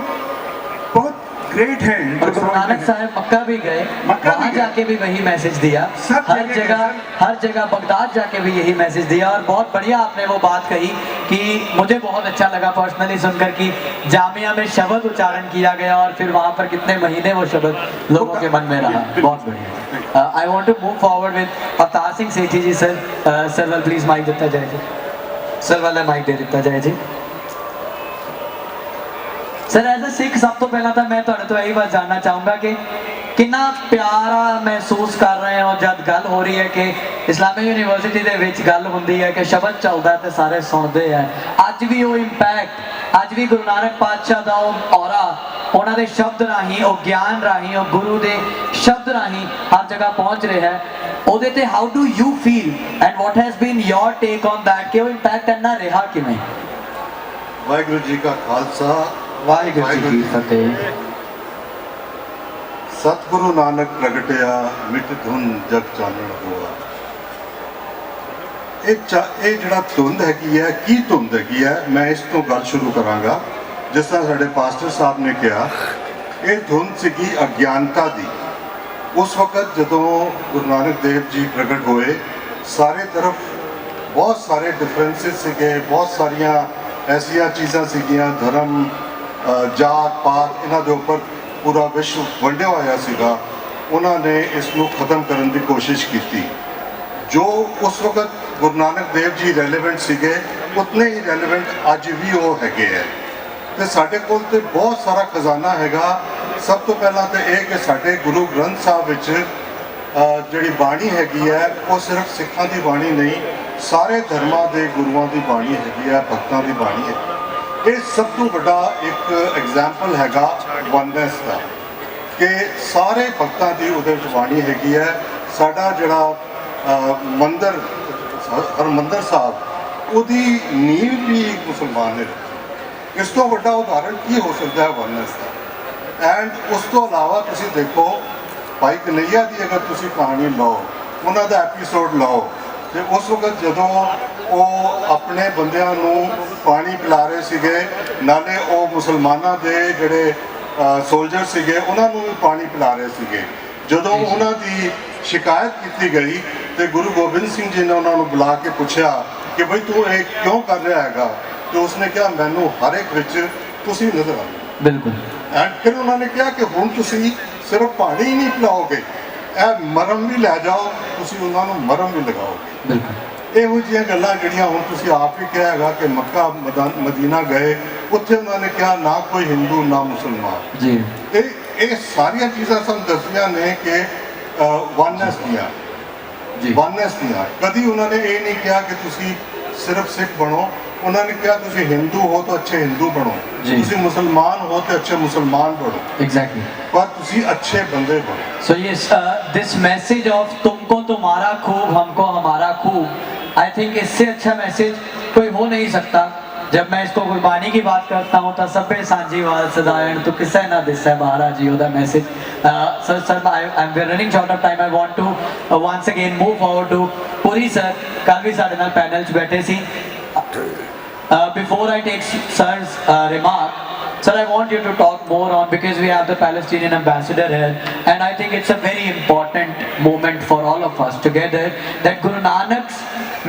बहुत ग्रेट हैं। और गुरु नानक साहब मक्का भी गए, वहाँ जाके भी वही मैसेज दिया, हर जगह बगदाद जाके भी यही मैसेज दिया। और बहुत बढ़िया आपने वो बात कही कि मुझे बहुत अच्छा लगा पर्सनली सुनकर कि जामिया में शब्द उच्चारण किया गया और फिर वहाँ पर कितने महीने वो शब्द लोगों के मन में रहा। बहुत बढ़िया। I want to move forward with Avtar Singh Sethi ji. Sir वाल प्लीज माइक दिता जाए जी, सर वाला माइक दे दिता जाए जी। सर एज ए सिख सब तो पहला तो मैं थोड़े तो यही बात जानना चाहूँगा कि कितना प्यारा महसूस कर रहे हो जब गल हो रही है कि इस्लामिक यूनिवर्सिटी के विच गल होंदी है कि शब्द चलता है तो सारे सुनते हैं। अज भी वो इंपैक्ट, अज भी गुरु नानक पातशाह का औरा उन्होंने शब्द राही, वो ज्ञान राही, वो गुरु के शब्द राही हर जगह पहुँच रहा है। ਉਹਦੇ ਤੇ how do you feel and what has been your take on that कि वो इंपैक्ट इन्ना रहा किवें? वाहिगुरू जी का खालसा, वाहिगुरू जी की फतेह। सतगुरु नानक प्रगटिया मिट धुन जग चानण होआ। ਇਹ ਜਿਹੜਾ ਧੁੰਦ ਹੈਗੀ ਹੈ, ਕੀ ਧੁੰਦ ਹੈਗੀ ਹੈ, ਮੈਂ ਇਸ ਤੋਂ ਗੱਲ ਸ਼ੁਰੂ ਕਰਾਂਗਾ ਜਿਸ ਤਰ੍ਹਾਂ ਸਾਡੇ ਪਾਸਟਰ ਸਾਹਿਬ ਨੇ ਕਿਹਾ, ਇਹ ਧੁੰਦ ਸੀਗੀ ਅਗਿਆਨਤਾ ਦੀ। ਉਸ ਵਕਤ ਜਦੋਂ ਗੁਰੂ ਨਾਨਕ ਦੇਵ ਜੀ ਪ੍ਰਗਟ ਹੋਏ, ਸਾਰੇ ਤਰਫ ਬਹੁਤ ਸਾਰੇ ਡਿਫਰੈਂਸਿਸ ਸੀਗੇ, ਬਹੁਤ ਸਾਰੀਆਂ ਐਸੀਆਂ ਚੀਜ਼ਾਂ ਸੀਗੀਆਂ, ਧਰਮ, ਜਾਤ ਪਾਤ, ਇਹਨਾਂ ਦੇ ਉੱਪਰ ਪੂਰਾ ਵਿਸ਼ਵ ਵੰਡਿਆ ਹੋਇਆ ਸੀਗਾ। ਉਹਨਾਂ ਨੇ ਇਸ ਨੂੰ ਖਤਮ ਕਰਨ ਦੀ ਕੋਸ਼ਿਸ਼ ਕੀਤੀ। ਜੋ ਉਸ ਵਕਤ ਗੁਰੂ ਨਾਨਕ ਦੇਵ ਜੀ ਰੈਲੇਵੈਂਟ ਸੀਗੇ, ਉਤਨੇ ਹੀ ਰੈਲੇਵੈਂਟ ਅੱਜ ਵੀ ਉਹ ਹੈਗੇ ਹੈ। ਤੇ ਸਾਡੇ ਕੋਲ ਤੇ ਬਹੁਤ ਸਾਰਾ ਖਜ਼ਾਨਾ ਹੈਗਾ। ਸਭ ਤੋਂ ਪਹਿਲਾਂ ਤਾਂ ਇਹ ਕਿ ਸਾਡੇ ਗੁਰੂ ਗ੍ਰੰਥ ਸਾਹਿਬ ਵਿੱਚ ਜਿਹੜੀ ਬਾਣੀ ਹੈਗੀ ਹੈ, ਉਹ ਸਿਰਫ ਸਿੱਖਾਂ ਦੀ ਬਾਣੀ ਨਹੀਂ, ਸਾਰੇ ਧਰਮਾਂ ਦੇ ਗੁਰੂਆਂ ਦੀ ਬਾਣੀ ਹੈਗੀ ਹੈ, ਭਗਤਾਂ ਦੀ ਬਾਣੀ ਹੈ। ਇਹ ਸਭ ਤੋਂ ਵੱਡਾ ਇੱਕ ਐਗਜ਼ਾਮਪਲ ਹੈਗਾ ਵਨਨੈਸ ਦਾ, ਕਿ ਸਾਰੇ ਭਗਤਾਂ ਦੀ ਉਹਦੇ ਵਿੱਚ ਬਾਣੀ ਹੈਗੀ ਹੈ। ਸਾਡਾ ਜਿਹੜਾ ਮੰਦਰ ਹਰਿਮੰਦਰ ਸਾਹਿਬ, ਉਹਦੀ ਨੀਂਹ ਵੀ ਮੁਸਲਮਾਨ ਨੇ ਰੱਖੀ। ਇਸ ਤੋਂ ਵੱਡਾ ਉਦਾਹਰਣ ਕੀ ਹੋ ਸਕਦਾ ਹੈ ਵਨਨੈਸ ਦਾ। ਐਂਡ ਉਸ ਤੋਂ ਇਲਾਵਾ ਤੁਸੀਂ ਦੇਖੋ, ਭਾਈ ਕਨਈਆ ਦੀ ਅਗਰ ਤੁਸੀਂ ਕਹਾਣੀ ਲਓ, ਉਹਨਾਂ ਦਾ ਐਪੀਸੋਡ ਲਓ, ਤੇ ਉਸ ਵਕਤ ਜਦੋਂ ਉਹ ਆਪਣੇ ਬੰਦਿਆਂ ਨੂੰ ਪਾਣੀ ਪਿਲਾ ਰਹੇ ਸੀਗੇ, ਨਾਲੇ ਉਹ ਮੁਸਲਮਾਨਾਂ ਦੇ ਜਿਹੜੇ ਸੋਲਜਰ ਸੀਗੇ ਉਹਨਾਂ ਨੂੰ ਵੀ ਪਾਣੀ ਪਿਲਾ ਰਹੇ ਸੀਗੇ। ਜਦੋਂ ਉਹਨਾਂ ਦੀ ਸ਼ਿਕਾਇਤ ਕੀਤੀ ਗਈ ਤੇ ਗੁਰੂ ਗੋਬਿੰਦ ਸਿੰਘ ਜੀ ਨੇ ਉਹਨਾਂ ਨੂੰ ਬੁਲਾ ਕੇ ਪੁੱਛਿਆ ਕਿ ਬਈ ਤੂੰ ਇਹ ਕਿਉਂ ਕਰ ਰਿਹਾ ਹੈਗਾ, ਤੇ ਉਸਨੇ ਕਿਹਾ ਮੈਨੂੰ ਹਰ ਇੱਕ ਵਿੱਚ ਤੁਸੀਂ ਨਜ਼ਰ ਆਉਂਦੇ। ਬਿਲਕੁਲ। ਐਂਡ ਫਿਰ ਉਹਨਾਂ ਨੇ ਕਿਹਾ ਕਿ ਹੁਣ ਤੁਸੀਂ ਸਿਰਫ ਪਾਣੀ ਹੀ ਨਹੀਂ ਪਿਲਾਓਗੇ, ਇਹ ਮਰਮ ਵੀ ਲੈ ਜਾਓ, ਤੁਸੀਂ ਉਹਨਾਂ ਨੂੰ ਮਰਮ ਵੀ ਲਗਾਓਗੇ। ਬਿਲਕੁਲ। ਇਹੋ ਜਿਹੀਆਂ ਗੱਲਾਂ ਜਿਹੜੀਆਂ ਹੁਣ ਤੁਸੀਂ ਆਪ ਹੀ ਕਿਹਾ ਹੈਗਾ ਕਿ ਮੱਕਾ ਮਦੀਨਾ ਗਏ, ਉੱਥੇ ਉਹਨਾਂ ਨੇ ਕਿਹਾ ਨਾ ਕੋਈ ਹਿੰਦੂ ਨਾ ਮੁਸਲਮਾਨ ਜੀ। ਇਹ ਸਾਰੀਆਂ ਚੀਜ਼ਾਂ ਸਾਨੂੰ ਦੱਸਦੀਆਂ ਨੇ ਕਿ ਵਨਨੈਸ ਦੀਆਂ ਵਨਨੈਸ ਦੀਆਂ। ਕਦੀ ਉਹਨਾਂ ਨੇ ਇਹ ਨਹੀਂ ਕਿਹਾ ਕਿ ਤੁਸੀਂ ਸਿਰਫ ਸਿੱਖ ਬਣੋ, ਉਹਨਾਂ ਨੇ ਕਿਹਾ ਤੁਸੀਂ ਹਿੰਦੂ ਹੋ ਤਾਂ ਅੱਛੇ ਹਿੰਦੂ ਬਣੋ, ਤੁਸੀਂ ਮੁਸਲਮਾਨ ਹੋ ਤਾਂ ਅੱਛੇ ਮੁਸਲमान ਬਣੋ। एग्जैक्टली। पर तुसी अच्छे बंदे बनो। So yes, this message of तुमको तुम्हारा खूब हमको हमारा खूब, I think इससे अच्छा मैसेज कोई हो नहीं सकता। जब मैं इसको गुरबानी की बात करता हूँ तो सभे सांझीवाल सदायण तो किसे ना दिसे महाराज जी ओदा message. Sir I'm running short of time. I want to once again move forward to Puri sir। कल भी साडे नाल पैनल च बैठे सी। Before I take sir's remark, sir, I want you to talk more on, because we have the Palestinian ambassador here, and I think it's a very important moment for all of us together, that Guru Nanak's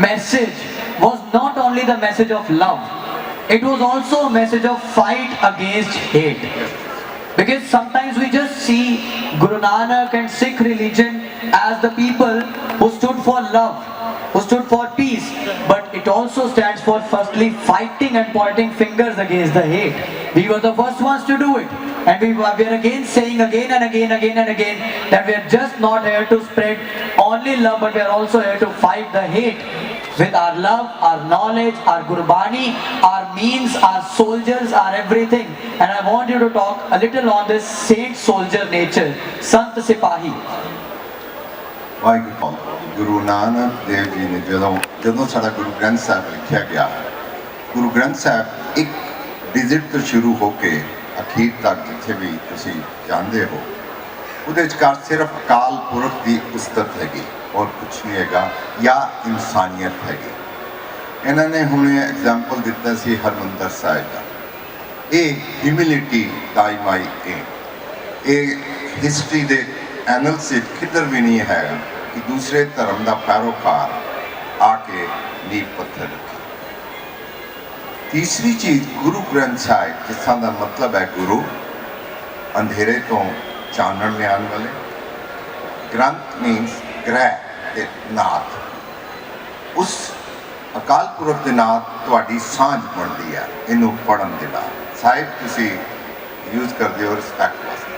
message was not only the message of love, it was also a message of fight against hate. Because sometimes we just see Guru Nanak and Sikh religion as the people who stood for love, who stood for peace, but it also stands for firstly fighting and pointing fingers against the hate. We were the first ones to do it, and we are again saying again and again that we are just not here to spread only love, but we are also here to fight the hate with our love, our knowledge, our Gurbani, our means, our soldiers, our everything. And I want you to talk a little on this saint soldier nature, Sant Sipahi. Waheguru. Guru Nanak Dev ji ਨੇ ਜਦੋਂ ਸਾਡਾ ਗੁਰੂ ਗ੍ਰੰਥ ਸਾਹਿਬ ਲਿਖਿਆ ਗਿਆ, ਗੁਰੂ ਗ੍ਰੰਥ ਸਾਹਿਬ ਇੱਕ digit ਤੋਂ ਸ਼ੁਰੂ ਹੋ ਕੇ ਅਖੀਰ ਤੱਕ ਜਿੱਥੇ ਵੀ ਤੁਸੀਂ ਜਾਣਦੇ ਹੋ, ਉਹਦੇ ਵਿਚਕਾਰ ਸਿਰਫ ਅਕਾਲ ਪੁਰਖ ਦੀ ਉਸਤਤ ਹੈਗੀ, ਔਰ ਕੁਛ ਨਹੀਂ ਹੈਗਾ, ਜਾਂ ਇਨਸਾਨੀਅਤ ਹੈਗੀ। ਇਹਨਾਂ ਨੇ ਹੁਣ ਐਗਜ਼ਾਮਪਲ ਦਿੱਤਾ ਸੀ ਹਰਿਮੰਦਰ ਸਾਹਿਬ ਦਾ। ਇਹ ਹਿਊਮਿਲਿਟੀ ਟਾਈਮ ਇਹ ਹਿਸਟਰੀ ਦੇ ਐਨਲ ਸੇ ਕਿਧਰ ਵੀ ਨਹੀਂ ਹੈਗਾ ਕਿ ਦੂਸਰੇ ਧਰਮ ਦਾ ਪੈਰੋਕਾਰ ਆ ਕੇ ਨੀਂਹ ਪੱਥਰ ਰੱਖੇ। ਤੀਸਰੀ ਚੀਜ਼ ਗੁਰੂ ਗ੍ਰੰਥ ਸਾਹਿਬ, ਜਿਸ ਦਾ ਮਤਲਬ ਹੈ ਗੁਰੂ, ਅੰਧੇਰੇ ਤੋਂ ਚਾਨਣ ਲਿਆਉਣ ਵਾਲੇ। ਗ੍ਰੰਥ ਮੀਨਸ ਗ੍ਰਹਿ ਤੇ ਨਾਥ। ਉਸ ਅਕਾਲ ਪੁਰਖ ਦੇ ਨਾਲ ਤੁਹਾਡੀ ਸਾਂਝ ਬਣਦੀ ਹੈ ਇਹਨੂੰ ਪੜ੍ਹਨ ਦੇ ਨਾਲ। ਸਾਹਿਬ ਤੁਸੀਂ ਯੂਜ਼ ਕਰਦੇ ਹੋ ਰਿਸਪੈਕਟ ਵਾਸਤੇ।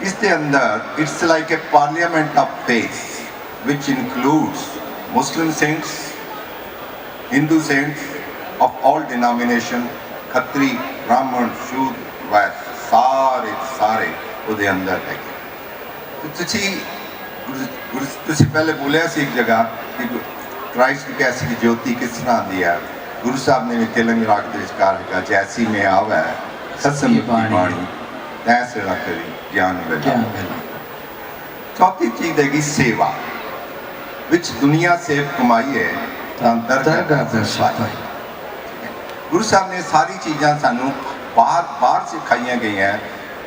ਇਸ ਦੇ ਅੰਦਰ it's like a parliament of faith which includes Muslim saints, Hindu saints of all denomination, Khatri, Brahman, Shudra, Vaishya, ਸਾਰੇ ਉਹਦੇ ਅੰਦਰ ਹੈਗੇ। ਤੁਸੀਂ ਪਹਿਲੇ ਬੋਲਿਆ ਸੀ ਇੱਕ ਜਗ੍ਹਾ ਕਿ ਕ੍ਰਾਈਸਟ ਨੂੰ ਕਿਹਾ ਸੀ ਕਿ ਜੋਤੀ ਕਿਸ ਤਰ੍ਹਾਂ ਆਉਂਦੀ ਹੈ। ਗੁਰੂ ਸਾਹਿਬ ਨੇ ਵੀ ਤੇਲੰਗ ਰਾਗ ਦੇ ਵਿਚਕਾਰ ਹੈਗਾ, ਜੈਸੀ ਮੈਂ ਆਵੈ ਸਤਸੰਗ ਦੀ ਬਾਣੀ ਤੈਸੇ ਨਾ ਕਰੀ ਗਿਆਨ ਵੇਲਾ। ਚੌਥੀ ਚੀਜ਼ ਹੈਗੀ ਸੇਵਾ, ਵਿੱਚ ਦੁਨੀਆ ਸੇਵ ਕਮਾਈ ਹੈ ਤਾਂ ਦਰਗਾਹ ਸਫਾਈ। गुरु साहब ने सारी चीज़ां सानू बार सिखाइयां गई हैं।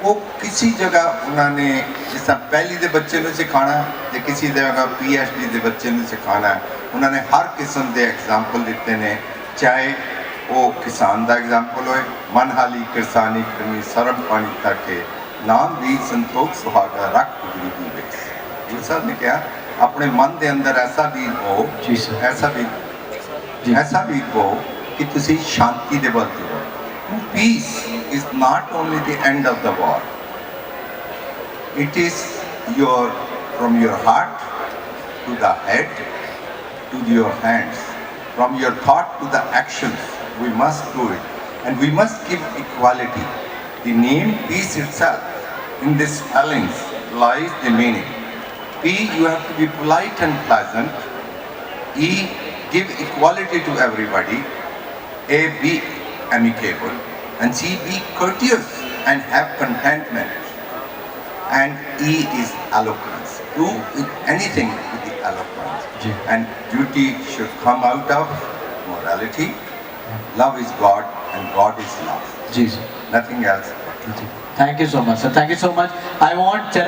वो किसी जगह उन्होंने जिस तरह पहली के बच्चे ने सिखाना तो किसी जगह PhD के बच्चे ने सिखाना है। उन्होंने हर किस्म के एग्जाम्पल दिते ने, चाहे वो किसान का एग्जाम्पल होए, मनहाली किरसानी करनी सरम पानी ताके नाम भी संतोख सुहागा रख गरीबी बेस। गुरु साहब ने कहा अपने मन के अंदर ऐसा बीज बो, ऐसा बीज बो कि तुसी शांति दे बल हो। Peace is not only the end of the war. It is from your heart to the head to your hands, from your thought to the actions. We must do it, and we must give equality. The name peace itself, in the spellings lies the meaning. P, you have to be polite and pleasant. E, give equality to everybody. A, be amicable. And C, be courteous and have contentment. And E is eloquence. Do anything with the eloquence. And duty should come out of morality. Love is God and God is love. Nothing else. Thank you so much, sir. Thank you so much. I want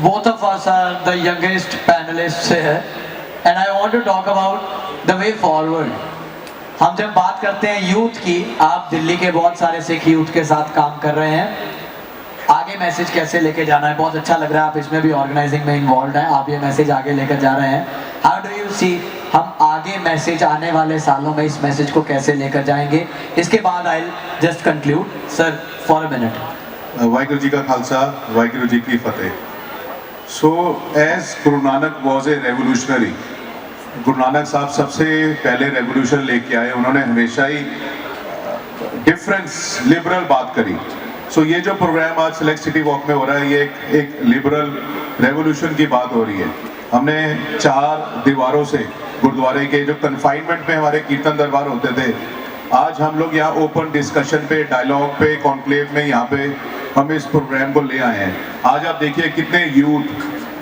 both of us are the youngest panelists here, and I want to talk about the way forward. हम जब बात करते हैं youth की, आप दिल्ली के बहुत सारे सिख यूथ के साथ काम कर रहे हैं, आगे मैसेज कैसे लेके जाना है, बहुत अच्छा लग रहा है आप इसमें भी ऑर्गेनाइजिंग में इन्वॉल्व हैं, आप ये मैसेज आगे लेकर जा रहे हैं। हाउ डू यू सी हम आगे मैसेज आने वाले सालों में इस मैसेज को कैसे लेकर जाएंगे? इसके बाद I just conclude sir for a minute. Waheguru ji का खालसा, वाहिगुरु जी की फतेह। So as Guru Nanak was a revolutionary, Guru Nanak साहब सबसे पहले रेवोल्यूशन लेके आए। उन्होंने हमेशा ही डिफरेंस लिबरल बात करी। सो ये जो प्रोग्राम आज सिलेक्ट सिटी वॉक में हो रहा है, ये एक लिबरल रेवोल्यूशन की बात हो रही है। हमने 4 दीवारों से गुरुद्वारे के जो कन्फाइनमेंट में हमारे कीर्तन दरबार होते थे, आज हम लोग यहाँ ओपन डिस्कशन पे, डायलॉग पे, कॉन्क्लेव में यहाँ पे हम इस प्रोग्राम को ले आए हैं। आज आप देखिए कितने यूथ,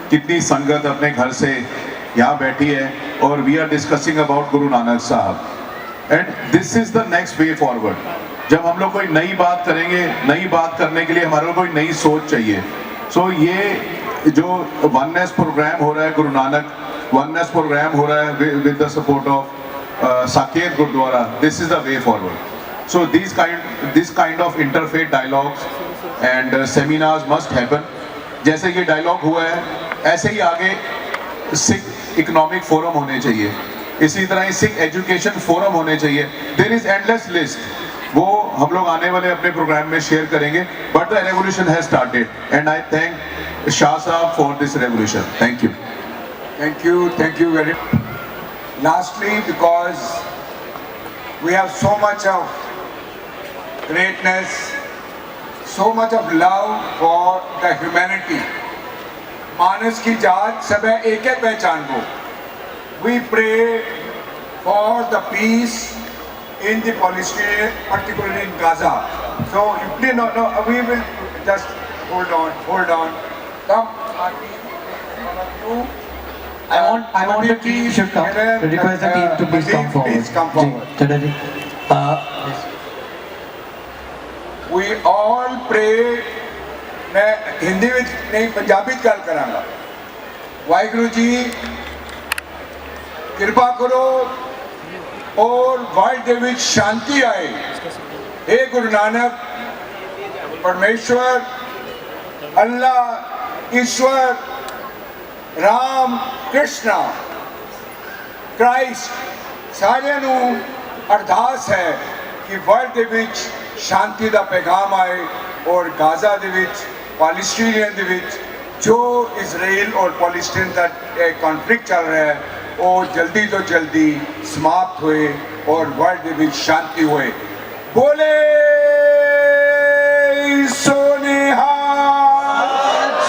कितनी संगत अपने घर से यहाँ बैठी है और we are discussing about Guru Nanak साहब। And this is the next way forward. जब हम लोग कोई नई बात करेंगे, नई बात करने के लिए हमारे को कोई नई सोच चाहिए। सो ये जो वननेस प्रोग्राम हो रहा है, गुरु नानक वननेस प्रोग्राम हो रहा है with the support of Saket Gurdwara, this is the way forward. So this kind of interfaith dialogues and seminars must happen. जैसे ये डायलॉग हुआ है, ऐसे ही आगे सिख इकोनॉमिक फोरम होने चाहिए, इसी तरह ही सिख एजुकेशन फोरम होने चाहिए। देयर इज एंडलेस लिस्ट, वो हम लोग आने वाले अपने प्रोग्राम में शेयर करेंगे। But the revolution has started and I thank Shah साहब for this revolution. Thank you. Thank you very much. Lastly, because we have so much of greatness, so much of love for the humanity. मानस की जात सब एक एक पहचान को। We pray for the peace in the Palestine, particularly in Gaza. So you please no, we will just hold on. Come, I want the team should come. Request the team to please come forward. Please come forward. Yes. We all pray. मैं हिंदी में नहीं पंजाबी गल करांगा। वाहिगुरु जी कृपा करो और world दे विच शांति आए। हे गुरु नानक, परमेश्वर, अल्लाह, ईश्वर, Ram, Krishna, Christ सारिਆਂ ਨੂੰ ਅਰਦਾਸ ਹੈ कि वर्ल्ड दे विच शांति ਦਾ पैगाम आए और गाजा दे विच पैलेस्टीनियन दे विच जो इजराइल और पैलेस्टीन का कॉन्फ्लिक्ट चल रहा है वो जल्दी तो जल्दी समाप्त होए और वर्ल्ड दे विच शांति होए। बोले सोनिहाल,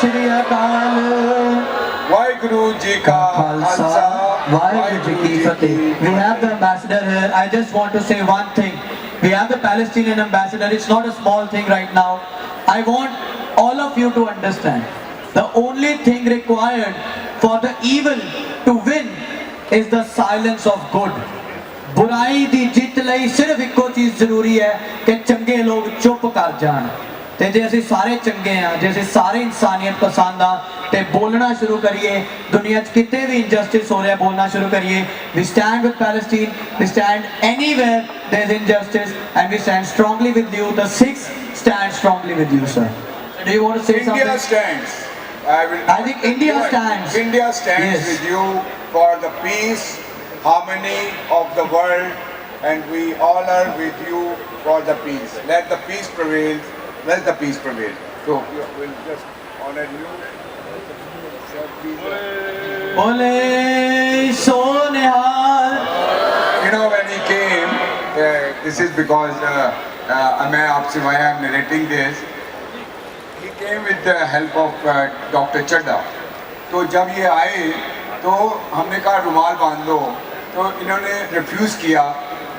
श्री अकाल, वाहिगुरु जी का खालसा, वाहिगुरु जी की फतेह। We have the ambassador here. I just want to say one thing. We have the Palestinian ambassador. It's not a small thing right now. I want all of you to understand. The only thing required for the evil to win is the silence of good. बुराई दी जित लई सिर्फ इक्को चीज़ जरूरी है कि चंगे लोग चुप कर जान। ते जे असीं सारे चंगे हाँ, जे असीं सारे इंसानियत पसंद हाँ ते बोलना शुरू करिए, दुनिया च किते भी इनजस्टिस हो रहा है बोलना शुरू करिए। We stand with Palestine, we stand anywhere there is injustice and we stand strongly with you. The Sikhs stand strongly with you, sir. Do you want to say something? India stands. I think India stands. India stands Yes. with you for the peace, harmony of the world, and we all are with you for the peace. Let the peace prevail. Let the peace prevail. So we'll just honor you. Bole Sonehal. You know, when he came, this is because I'm narrating this. He came with the help of Dr. Chadda. तो जब ये आए तो हमने कहा रुमाल बांध लो, तो इन्होंने रिफ्यूज़ किया,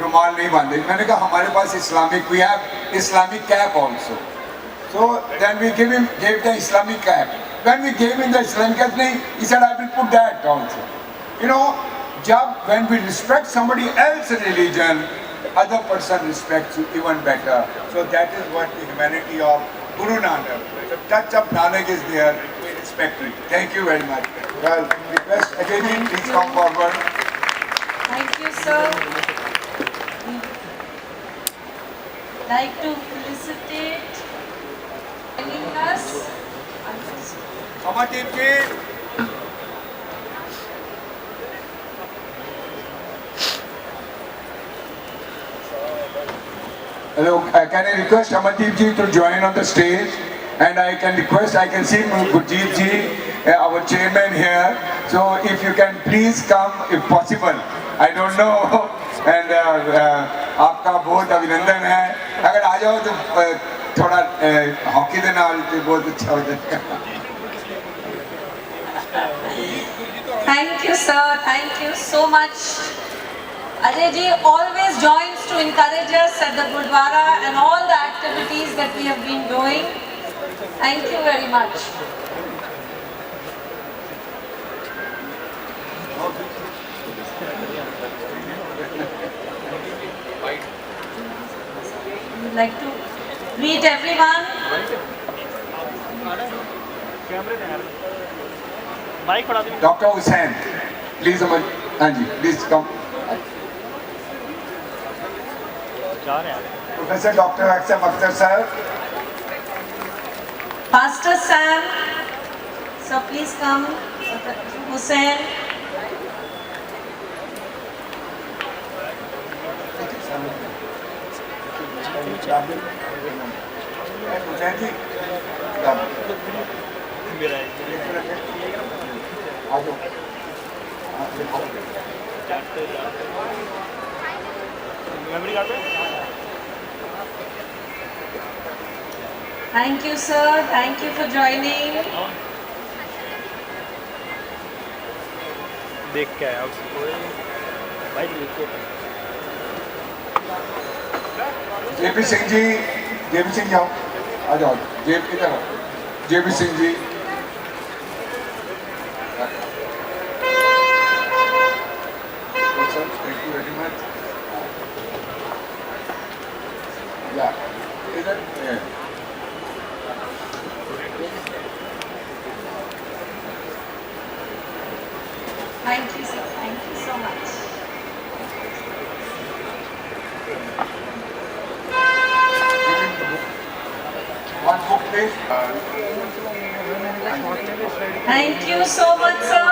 रुमाल नहीं बांधे। मैंने कहा हमारे पास Islamic, we have Islamic cap also. So then we gave the Islamic cap. When we gave him the Islamic cap, he said I will put that also. You know, when we respect somebody else's religion, the other person respects you even better. So that is what the humanity of Guru Nanak. The touch of Nanak is there. We respect it. Thank you very much. Well, request Ajay ji, please come forward. Thank you, sir. Like to felicitate joining us. Amardeep ji. Hello, can I request Amardeep ji to join on the stage? And I can see Gurjeet ji, our chairman here. So if you can please come if possible. I don't know. And आपका बहुत अभिनंदन है। अगर आ जाओ तो थोड़ा hockey के नाल तो बहुत अच्छा हो जाएगा। Thank you, sir. Thank you so much. Ajay ji always joins to encourage us at the Gurdwara and all the activities that we have been doing. Thank you very much. We'd like to greet everyone. Dr. Hussain, please, Anji, please come. Professor Dr. Aksam Akhtar sir. Pastor Sam, so please come. Hussain. Hussain ji, come. आ जाओ। Thank you, sir. Thank you for joining. देख के आया उसको भाई नीचे JP Singh जाओ, आ जाओ। इधर आओ। JP Singh ji, thank you very much. Yeah, इधर। Thank you, sir. Thank you so much. One book, please. Thank you so much, sir.